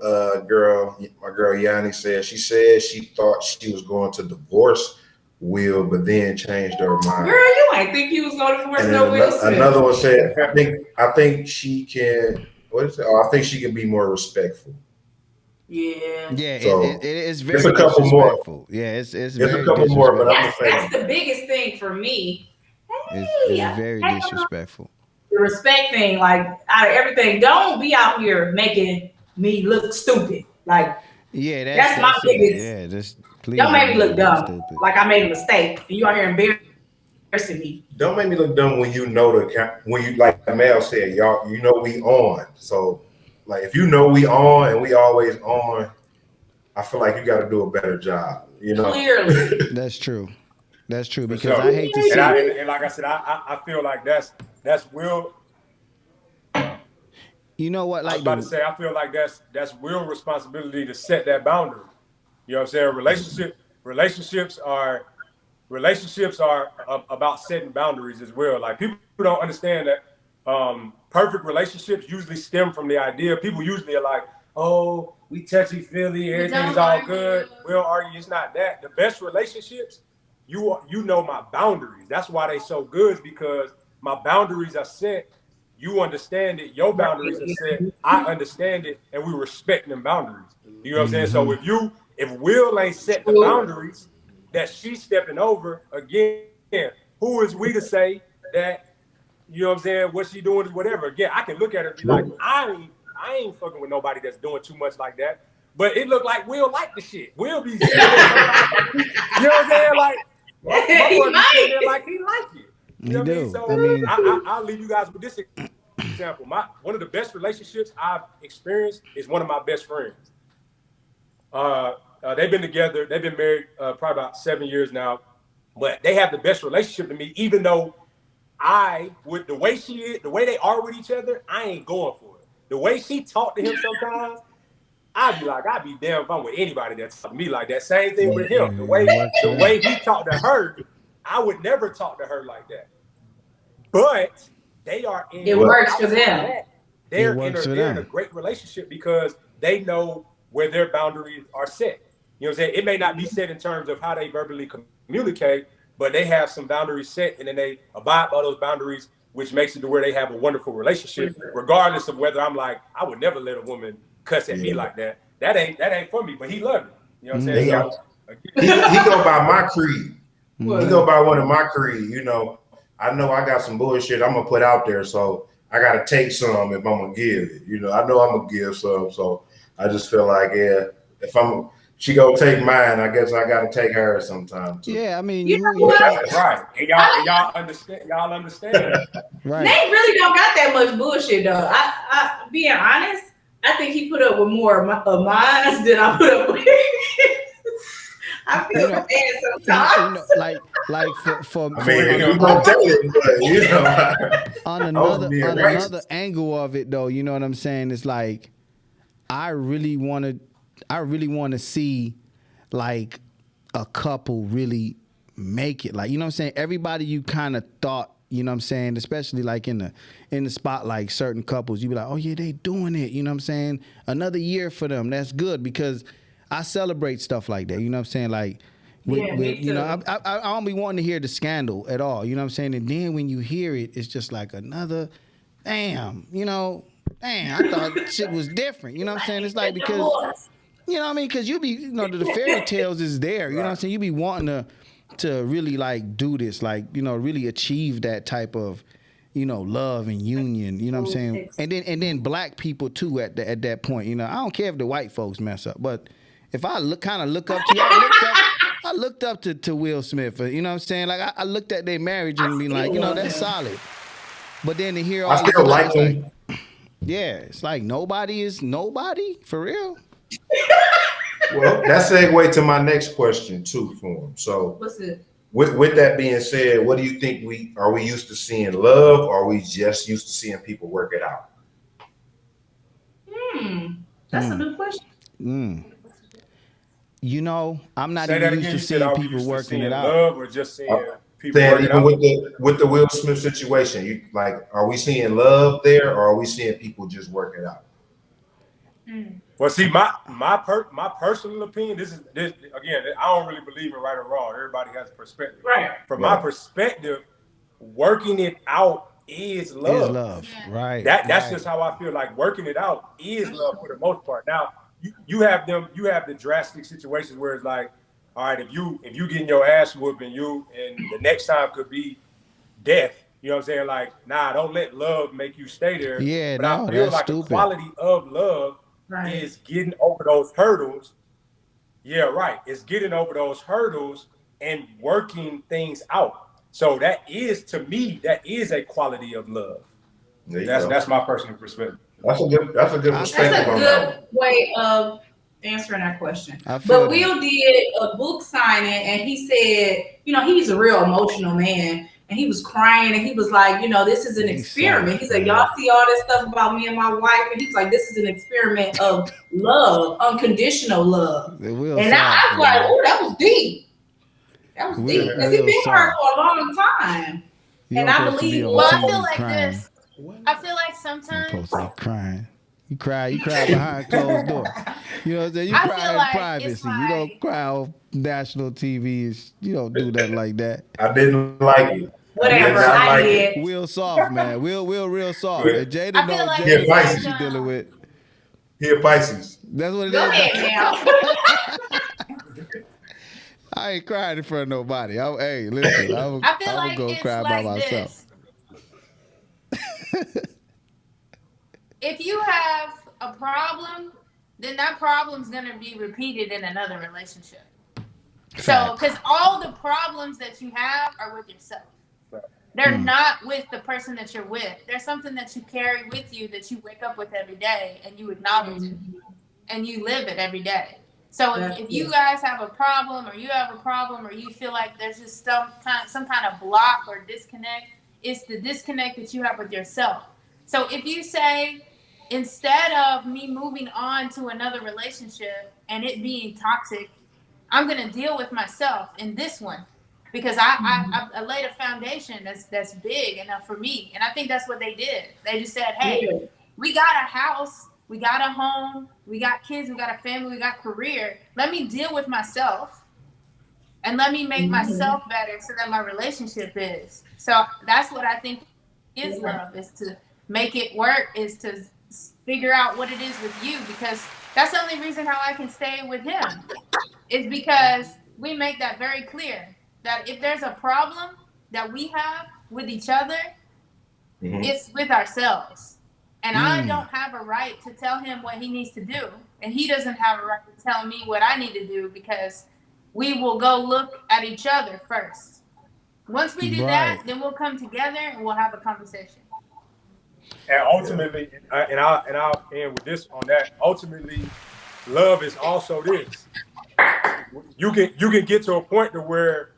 my girl Yanni said she thought she was going to divorce Will, but then changed her mind. Girl, you ain't think you was going to divorce And no then Will Smith. another one said, I think she can. What is it? Oh, I think she can be more respectful. Yeah. Yeah, So, it's very it's a couple more. disrespectful. Yeah, it's There's very a couple more, but disrespectful. I'm That's the biggest thing for me. It's Hey, very hey, disrespectful. the respect thing, like out of everything, don't be out here making me look stupid. Like Yeah, that's my it. biggest. Yeah, just please Don't make me look dumb. stupid. Like I made a mistake. And you out here embarrassing me. Don't make me look dumb when you know when you like Mel said, y'all, you know we on. So like if you know we on and we always on, I feel like you got to do a better job. You know, Clearly. That's true. That's true For because sure. I hate to see. And like I said, I feel like that's Will. You know what? I was Like about to say, I feel like that's Will responsibility to set that boundary. You know what I'm saying? Relationships are about setting boundaries as well. Like people don't understand that perfect relationships usually stem from the idea. People usually are like, oh, we touchy feely, everything's all good. We'll argue. It's not that. The best relationships, you know my boundaries. That's why they so good, is because my boundaries are set. You understand it. Your boundaries are set. I understand it, and we respect them boundaries. You know what I'm saying? So if Will ain't set the boundaries that she's stepping over, again, who is we to say that, you know what I'm saying, what she doing is whatever. Again, I can look at her and be like, I ain't fucking with nobody that's doing too much like that. But it looked like Will like the shit. Will be, you know what I'm saying? Like, my boy be sitting there like he like it. You know what I mean? So I'll leave you guys with this example. One of the best relationships I've experienced is one of my best friends. They've been together. They've been married probably about 7 years now, but they have the best relationship to me. Even though the way they are with each other, I ain't going for it. The way she talked to him sometimes, I'd be damned if I'm with anybody that talk to me like that. Same thing with him. The way he talked to her, I would never talk to her like that. But they are in. It works for them. They're in a great relationship because they know where their boundaries are set. You know what I'm saying? It may not be set in terms of how they verbally communicate, but they have some boundaries set, and then they abide by those boundaries, which makes it to where they have a wonderful relationship, regardless of whether I'm like, I would never let a woman cuss at me like that. That ain't for me, but he loved me. You know what I'm saying? He go by my creed. He go by one of my creed. You know I got some bullshit I'm gonna put out there, so I gotta take some if I'm gonna give it. You know, I know I'm gonna give some, so I just feel like, yeah, if she gonna take mine, I guess I gotta take hers sometime too. Yeah, I mean, you know what? Right. And y'all understand. Right. They really don't got that much bullshit though. I being honest, I think he put up with more of mine than I put up with. I You feel know, bad you sometimes. know, like for I for mean, on, we gonna tell it, but I was being on another racist. angle of it though, you know what I'm saying? It's like I really want to see like a couple really make it. Like, you know what I'm saying? Everybody you kind of thought, you know what I'm saying, especially like in the spotlight, certain couples, you be like, "Oh yeah, they doing it." You know what I'm saying? Another year for them. That's good because I celebrate stuff like that. You know what I'm saying? Like Yeah, me you know, too. I don't be wanting to hear the scandal at all. You know what I'm saying? And then when you hear it, it's just like another, damn, you know, damn, I thought shit was different. You know what I'm saying? It's like because Divorce. you know what I mean? Because you be, you know, the fairy tales is there. You know what I'm saying? You be wanting to really like do this, like, you know, really achieve that type of, you know, love and union. You know what I'm saying? And then black people too at that point. You know, I don't care if the white folks mess up, but if I kind of look up to you, I looked up to Will Smith. You know what I'm saying? Like I looked at their marriage I and be like, still you know, love that's him. solid. But then to hear I all this still stuff, like it's like, him. yeah, it's like nobody is nobody for real. Well, that segue to my next question too for him. So, What's it? with that being said, what do you think we used to seeing love, or are we just used to seeing people work it out? That's a good question. You know, I'm not Say even that used again. to You said, seeing are we people used to working it seeing out. love or just seeing people Saying working even out? with the Will Smith situation, you like, are we seeing love there, or are we seeing people just work it out? Well, see, my personal opinion. This again. I don't really believe in right or wrong. Everybody has a perspective. Right. From my Right. perspective, working it out is Is love. love, Yeah. right? That's just how I feel. Like working it out is love for the most part. Now you have the drastic situations where it's like, all right, if you getting your ass whooped and the next time could be death. You know what I'm saying? Like, nah, don't let love make you stay there. Yeah, But I no, feel that's like a stupid. quality of love Right. is getting over those hurdles. Yeah, right. It's getting over those hurdles and working things out. So that is, to me, that is a quality of love. There you That's go. my personal perspective. That's a good I feel That's perspective a that. on that one. good way of answering that question. I feel But that. Will did a book signing and he said, you know, he's a real emotional man. And he was crying and he was like, you know, this is an He's experiment. soft, He said, y'all man. see all this stuff about me and my wife. And he was like, this is an experiment of love, unconditional love. The Will And I soft, was like, man. oh, that was deep. That was deep. Because he's Will been hurt soft. for a long time. You And don't I supposed to be believe on Well, love. I feel TV like crying. this. I feel like You ain't supposed to be sometimes crying. You cry behind closed door. You know what I'm saying? You I feel cry in like it's privacy. You don't like cry on national TV. You don't do that like that. I didn't like it. I did Whatever. not I like it. did. Will soft, man. Will real soft. But And Jada I feel know like he a Jada it's know what like Pisces. she dealing with. He a Pisces. That's what it Go is. ahead now. I ain't crying in front of nobody. Hey, listen, I'm I feel gonna like go it's cry by like myself. this. If you have a problem, then that problem's gonna be repeated in another relationship. So, Facts. because all the problems that you have are with yourself. They're not with the person that you're with. There's something that you carry with you that you wake up with every day and you acknowledge it and you live it every day. So if you guys have a problem or you have a problem or you feel like there's just some kind of block or disconnect, it's the disconnect that you have with yourself. So if you say, instead of me moving on to another relationship and it being toxic, I'm gonna deal with myself in this one because I laid a foundation that's big enough for me, and I think that's what they did. They just said, "Hey, Yeah. we got a house, we got a home, we got kids, we got a family, we got career. Let me deal with myself, and let me make myself better so that my relationship is." So that's what I think is love, is to make it work, is to figure out what it is with you, because that's the only reason how I can stay with him is because we make that very clear that if there's a problem that we have with each other, it's with ourselves. And I don't have a right to tell him what he needs to do. And he doesn't have a right to tell me what I need to do, because we will go look at each other first. Once we do Right. that, then we'll come together and we'll have a conversation. And ultimately, I'll end with this on that. Ultimately, love is also this. You can get to a point to where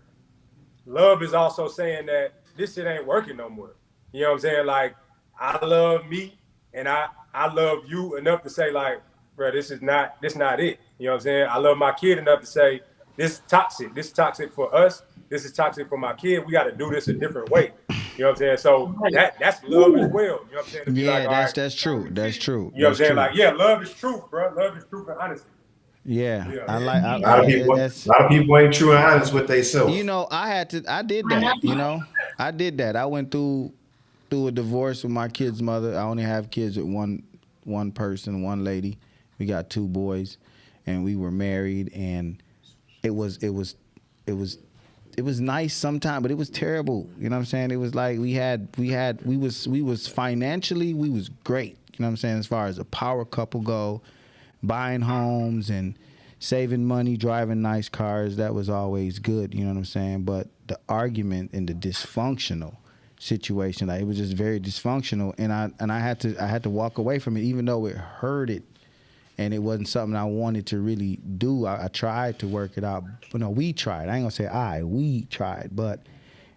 love is also saying that this shit ain't working no more. You know what I'm saying? Like, I love me and I love you enough to say, like, bro, this not it. You know what I'm saying? I love my kid enough to say, this is toxic. This is toxic for us. This is toxic for my kid. We got to do this a different way. You know what I'm saying? So that's love as well. You know what I'm saying? To be like, all right, that's true. That's true. you know what I'm That's saying? true. Like, yeah, love is truth, bro. Love is truth and honesty. Yeah, Yeah. I like. A lot of people, That's, a lot of people ain't true and honest with themselves. you know, I did that. You know, I did that. I went through a divorce with my kid's mother. I only have kids with one person, one lady. We got 2 boys, and we were married, and it was nice sometimes, but it was terrible. You know what I'm saying? It was like we was financially, we was great. You know what I'm saying? As far as a power couple go, buying homes and saving money, driving nice cars, that was always good. You know what I'm saying? But the argument and the dysfunctional situation, like, it was just very dysfunctional, and I had to walk away from it, even though it hurted. And it wasn't something I wanted to really do. I tried to work it out. But no, we tried. I ain't gonna say we tried, but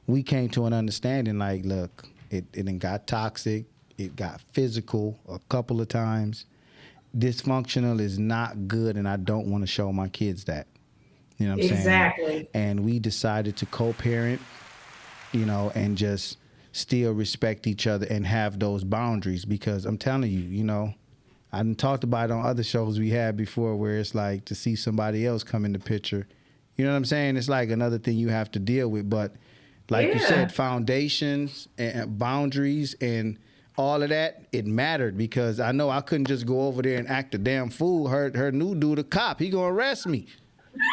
we came to an understanding. Like, look, it got toxic. It got physical a couple of times. Dysfunctional is not good, and I don't want to show my kids that. You know what I'm saying? Exactly. And we decided to co-parent, you know, and just still respect each other and have those boundaries, because I'm telling you, you know, I done talked about it on other shows we had before, where it's like, to see somebody else come in the picture, you know what I'm saying? It's like another thing you have to deal with. But like you said, foundations and boundaries and all of that, it mattered, because I know I couldn't just go over there and act a damn fool. Her new dude, a cop, he gonna arrest me.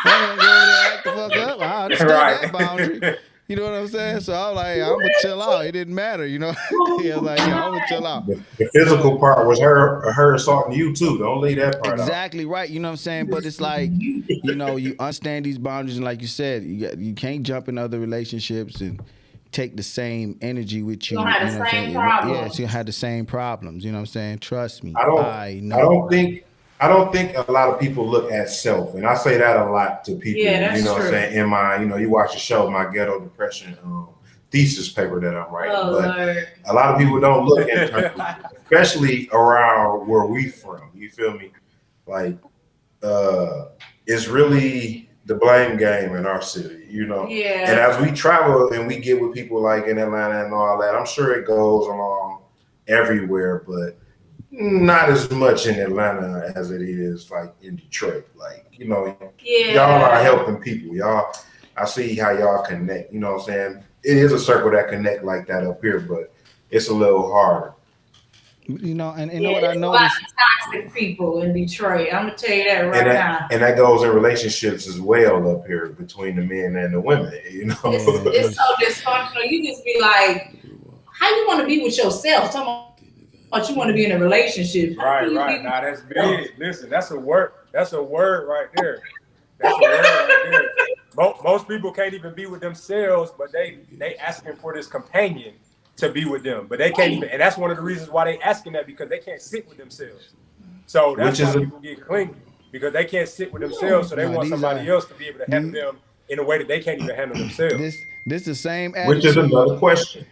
I ain't gonna go over there and act the fuck up. I understood that boundary. You know what I'm saying? So I was like, I'm gonna chill out. It didn't matter, you know. He was like, yeah, I'm gonna chill out. The physical part was her assaulting you too. Don't leave that part out. Exactly right. You know what I'm saying? But it's like, you know, you understand these boundaries, and like you said, you can't jump in other relationships and take the same energy with you. You'll have the same problems. Yeah, so you had the same problems. You know what I'm saying? Trust me. I know. I don't think a lot of people look at self, and I say that a lot to people. Yeah, that's you know true. what I'm saying? In my, you know, you watch the show, my ghetto depression thesis paper that I'm writing. Oh, but Lord. a lot of people don't look at especially around where we from. You feel me? Like, it's really the blame game in our city, you know. Yeah. And as we travel and we get with people like in Atlanta and all that, I'm sure it goes along everywhere, but not as much in Atlanta as it is like in Detroit. Like, you know, y'all are helping people. Y'all, I see how y'all connect. You know what I'm saying? It is a circle that connect like that up here, but it's a little harder. You know, and you know what I noticed? A lot of toxic people in Detroit. I'm gonna tell you that right now. And that goes in relationships as well up here between the men and the women. You know, it's so dysfunctional. You just be like, how you want to be with yourself? But you want to be in a relationship. Right. Nah, that's big. Listen, that's a word. That's a word right there. That's a word right there. Most people can't even be with themselves, but they asking for this companion to be with them. But they can't even, and that's one of the reasons why they asking that, because they can't sit with themselses. So that's why people get clingy, because they can't sit with themselves, so they want somebody else to be able to handle them in a way that they can't even handle themselves. This the same attitude. Which is another question.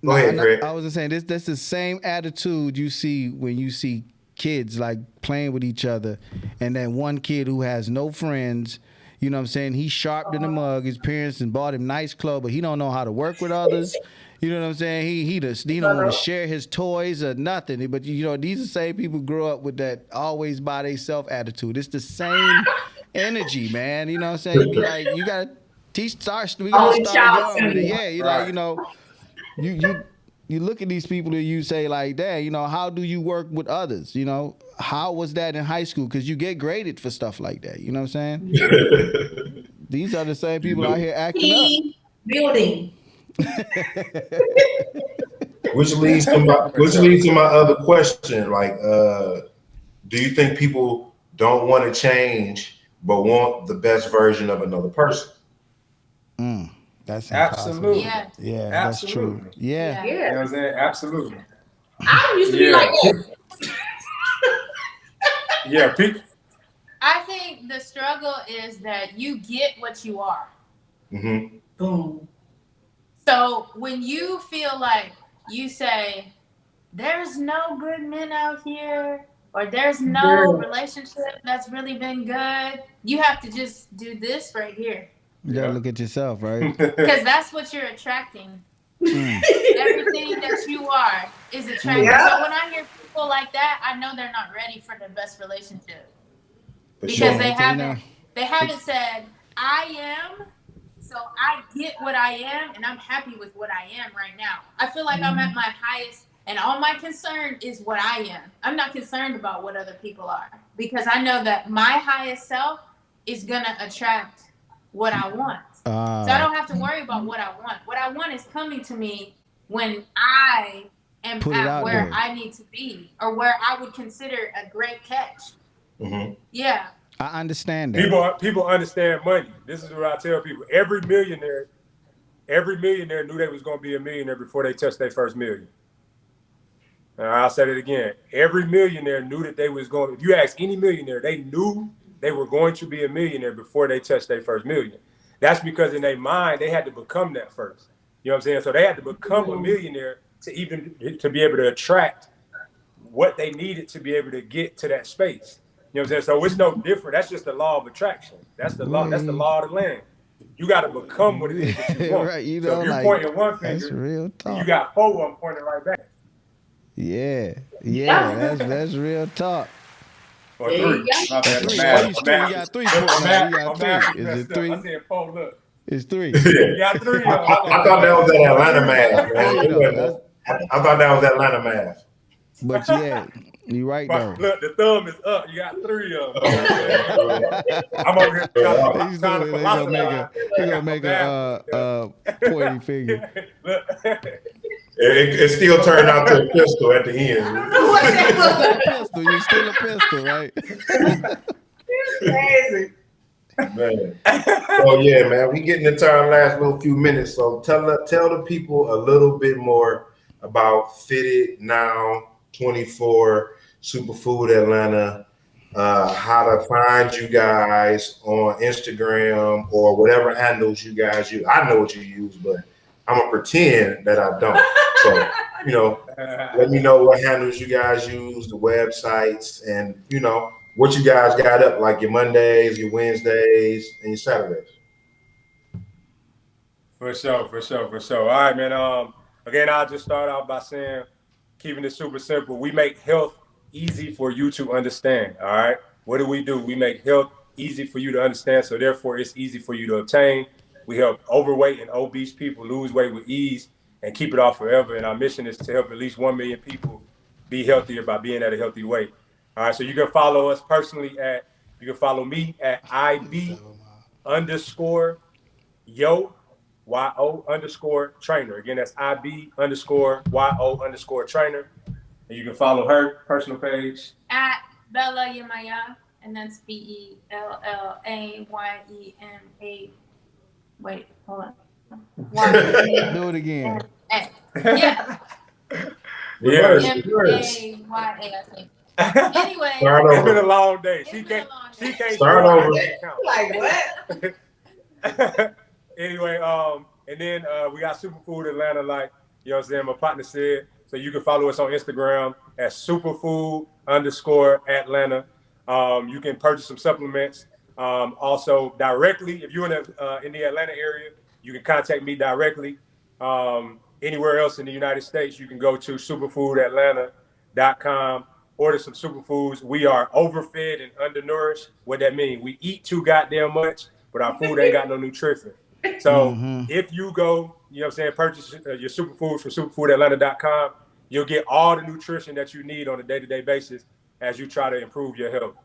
Go ahead, Craig. I was just saying this the same attitude you see when you see kids like playing with each other, and then one kid who has no friends, you know what I'm saying? He sharp in the mug. His parents and bought him nice clothes, but he don't know how to work with others. You know what I'm saying? He don't want to share his toys or nothing. But you know, these are the same people grow up with that always by themselves attitude. It's the same energy, man. You know what I'm saying? You be like, you gotta we gotta start young with it. Yeah, you like, you know. You look at these people and you say like, "Dad, you know, how do you work with others? You know, how was that in high school? Because you get graded for stuff like that. You know what I'm saying? These are the same people out here acting up. Building. Which leads to my other question. Like, do you think people don't want to change but want the best version of another person? That's impossible. Absolutely. Yeah. Yeah, that's true. Absolutely. Yeah. You know Yeah. what I'm saying? Absolutely. I used to be like Yeah. that. Yeah. I think the struggle is that you get what you are. Mm-hmm. Boom. So when you feel like you say, there's no good men out here, or there's no relationship that's really been good, you have to just do this right here. You gotta look at yourself, right? Because that's what you're attracting. Mm. Everything that you are is attractive. Yeah. So when I hear people like that, I know they're not ready for the best relationship. For Because sure. they haven't said, I am, so I get what I am, and I'm happy with what I am right now. I feel like I'm at my highest, and all my concern is what I am. I'm not concerned about what other people are, because I know that my highest self is gonna attract what I want. So I don't have to worry about what I want. What I want is coming to me when I am Put it at out where there. I need to be, or where I would consider a great catch. Mm-hmm. Yeah. I understand that. People understand money. This is what I tell people. Every millionaire knew they was going to be a millionaire before they touched their first million. And I'll say it again. Every millionaire knew that they was going. If you ask any millionaire, they knew they were going to be a millionaire before they touched their first million. That's because in their mind they had to become that first. You know what I'm saying? So they had to become a millionaire to be able to attract what they needed to be able to get to that space. You know what I'm saying? So it's no different. That's just the law of attraction. That's the law. That's the law of the land. You got to become what it is that you want. Right, you So know, if you're like, pointing one that's finger, real and talk. you got 4 of them pointing right back. Yeah, that's real talk. Or There 3. you go. My bad. Three. My Oh, math- you my got math- 3 my points now. math- You got my math 3. Is messed it up. 3? I said 4. Look, It's 3. you got 3 of them. I thought that was that Atlanta math, Three though. man. I thought that was Atlanta math. But yeah, you right though. Look, the thumb is up. You got 3 of them. You know what I'm saying? I'm over here trying to philosophize. He gonna make a pointy finger. Look. It still turned out to a pistol at the end. What that was. Pistol, you still a pistol, right? Crazy. Man. So yeah, man, we getting into our last little few minutes. So tell the people a little bit more about Fitted Now 24 Superfood Atlanta, how to find you guys on Instagram or whatever handles you guys use. I know what you use, but I'm gonna pretend that I don't. So, you know, let me know what handles you guys use, the websites, and you know what you guys got up, like your Mondays, your Wednesdays, and your Saturdays. For sure. All right, man. Again, I'll just start off by saying, keeping it super simple. We make health easy for you to understand. All right. What do? We make health easy for you to understand. So therefore, it's easy for you to obtain. We help overweight and obese people lose weight with ease and keep it off forever. And our mission is to help at least 1 million people be healthier by being at a healthy weight. All right. So you can follow us personally you can follow me at IB_yo YO_trainer. Again, that's IB_YO_trainer. And you can follow her personal page At Bella Yemaya, and that's BELLAYEMA. Wait, hold on. Do it again. Yeah. Yes. MAYA, I think. Anyway, Start It's over. been a long day. She It's been a can't long day. she can't Start start over. Like what? Anyway, and then we got Superfood Atlanta, like you know what I'm saying, my partner said. So you can follow us on Instagram at superfood_Atlanta. You can purchase some supplements. Also directly, if you're in the Atlanta area, you can contact me directly. Anywhere else in the United States, you can go to superfoodatlanta.com, order some superfoods. We are overfed and undernourished. What that means, we eat too goddamn much, but our food ain't got no nutrition. So if you go, you know what I'm saying, purchase your superfoods from superfoodatlanta.com, you'll get all the nutrition that you need on a day-to-day basis as you try to improve your health.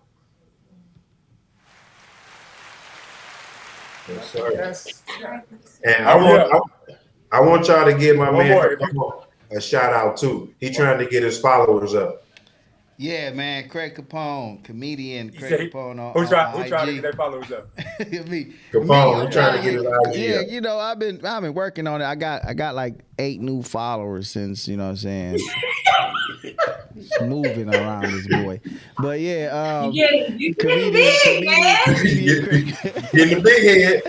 Yes, sir. And I want y'all to give my One man more. a shout out too. He trying to get his followers up. Yeah, man. Craig Capone, comedian You Craig say Capone on, who try on to get IG. their followers up? me, Capone, I'm we trying trying to get his IG yeah, up. you know, I've been working on it. I got like 8 new followers since, you know what I'm saying, moving around this boy. But yeah, You getting comedian, big, man. comedian Craig. Getting the big head.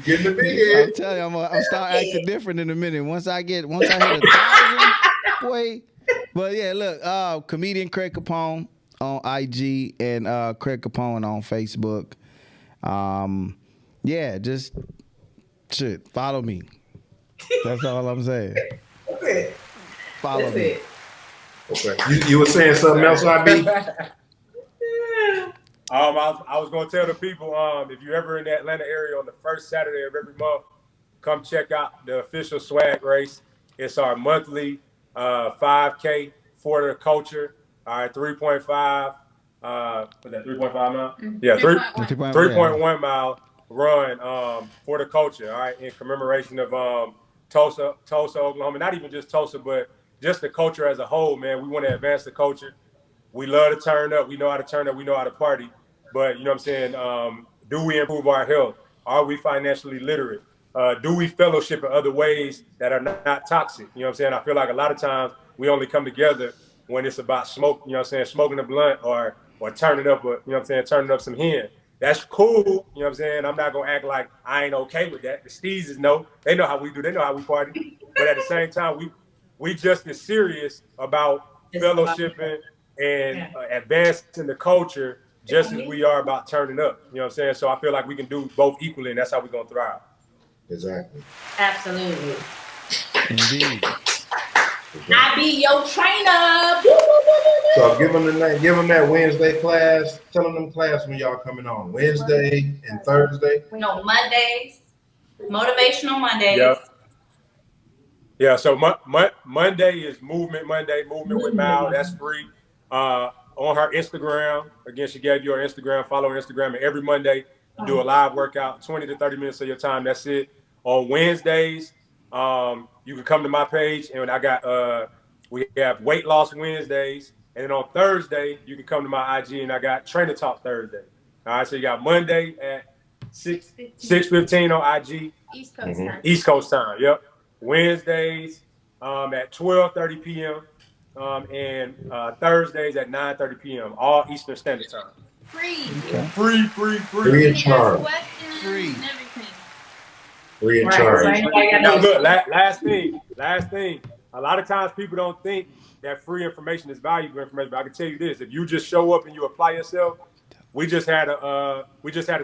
Getting the big head. I'm telling you, I'm start acting different in a minute. Once I hit 1,000, boy. But yeah, look, comedian Craig Capone on IG and Craig Capone on Facebook. Yeah, just shit. Follow me. That's all I'm saying. That's it. Follow That's me. it. Okay. You were saying something else, IB? I was gonna tell the people, if you're ever in the Atlanta area on the first Saturday of every month, come check out the official swag race. It's our monthly 5K for the culture. All right, 3.5. Was that 3.5 mile? Yeah, 3.1 mile run for the culture. All right, in commemoration of Tulsa, Oklahoma. Not even just Tulsa, but just the culture as a whole. Man, we want to advance the culture. We love to turn up. We know how to turn up. We know how to party. But you know what I'm saying? Do we improve our health? Are we financially literate? Do we fellowship in other ways that are not toxic? You know what I'm saying? I feel like a lot of times we only come together when it's about smoke, you know what I'm saying, smoking a blunt or turning up, you know what I'm saying, turning up some hen. That's cool, you know what I'm saying? I'm not gonna act like I ain't okay with that. The Steezes know, they know how we do, they know how we party. But at the same time, we just as serious about fellowshipping and advancing the culture just as we are about turning up. You know what I'm saying? So I feel like we can do both equally, and that's how we're gonna thrive. Exactly. Absolutely. Indeed. I be your trainer. So give them that Wednesday class. Tell them class when y'all coming on Wednesday and Thursday. No, Mondays. Motivational Mondays. Yep. Yeah. So Monday is Movement Monday. Movement with Mal. That's free. On her Instagram. Again, she gave you her Instagram. Follow her Instagram. And every Monday, you do a live workout, 20 to 30 minutes of your time. That's it. On Wednesdays, you can come to my page, and I got we have weight loss Wednesdays, and then on Thursday you can come to my IG, and I got Trainer Talk Thursday. All right, so you got Monday at 6:15 on IG, East Coast time. East Coast time. Yep. Wednesdays at 12:30 p.m. And Thursdays at 9:30 p.m. all Eastern Standard Time. Free. Okay. Free. Free of charge. Questions Free. and everything. Free of Right, charge. right. Now look, last thing. A lot of times people don't think that free information is valuable information, but I can tell you this: if you just show up and you apply yourself, we just had a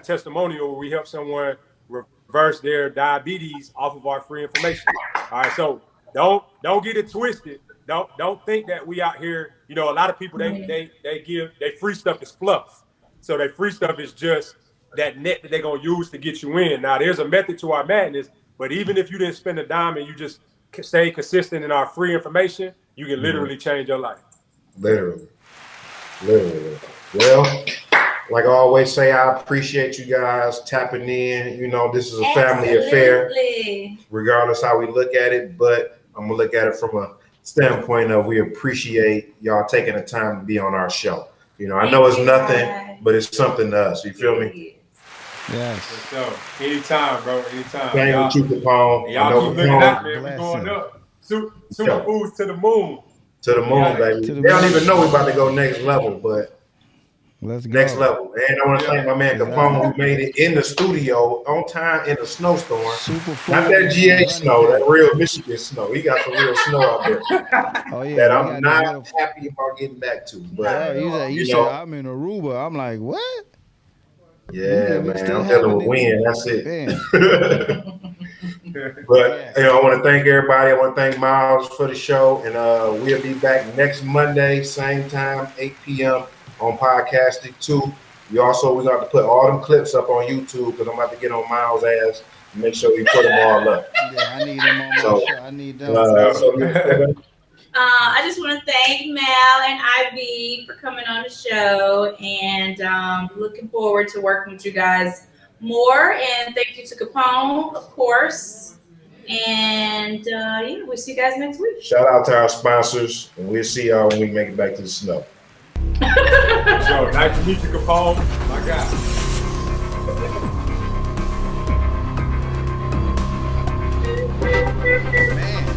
testimonial where we helped someone reverse their diabetes off of our free information. All right, so don't get it twisted. Don't think that we out here. You know, a lot of people they give their free stuff is fluff. So their free stuff is just that net that they're gonna use to get you in. Now there's a method to our madness, but even if you didn't spend a dime and you just stay consistent in our free information, you can literally change your life. Literally. Well, like I always say, I appreciate you guys tapping in. You know, this is a family affair, regardless how we look at it. But I'm gonna look at it from a standpoint of we appreciate y'all taking the time to be on our show. You know, I know it's nothing, but it's something to us. You feel me? Yes. So anytime, bro. Anytime. Thank you, Capone. Y'all keep looking out, man. We're going up. Superfoods to the moon. To the moon, baby. They don't even know we're about to go next level, but let's go. Next level. And I want to thank my man Capone who made it in the studio on time in a snowstorm. SuperFood. Not that GA snow, that real Michigan snow. He got some real snow out there. Oh yeah. That I'm not happy about getting back to. But you said I'm in Aruba. I'm like, what? Yeah, man. I'm dealing with wind. That's it. But you know, I want to thank everybody. I want to thank Miles for the show. And we'll be back next Monday, same time, 8 p.m. on Podcasting 2. We're going to have to put all them clips up on YouTube because I'm about to get on Miles' ass and make sure we put them all up. Yeah, I need them on my show. I need them. I just want to thank Mal and Ivy for coming on the show, and looking forward to working with you guys more. And thank you to Capone, of course. And we'll see you guys next week. Shout out to our sponsors, and we'll see y'all when we make it back to the snow. Yo, nice to meet you, Capone. My guy. Man.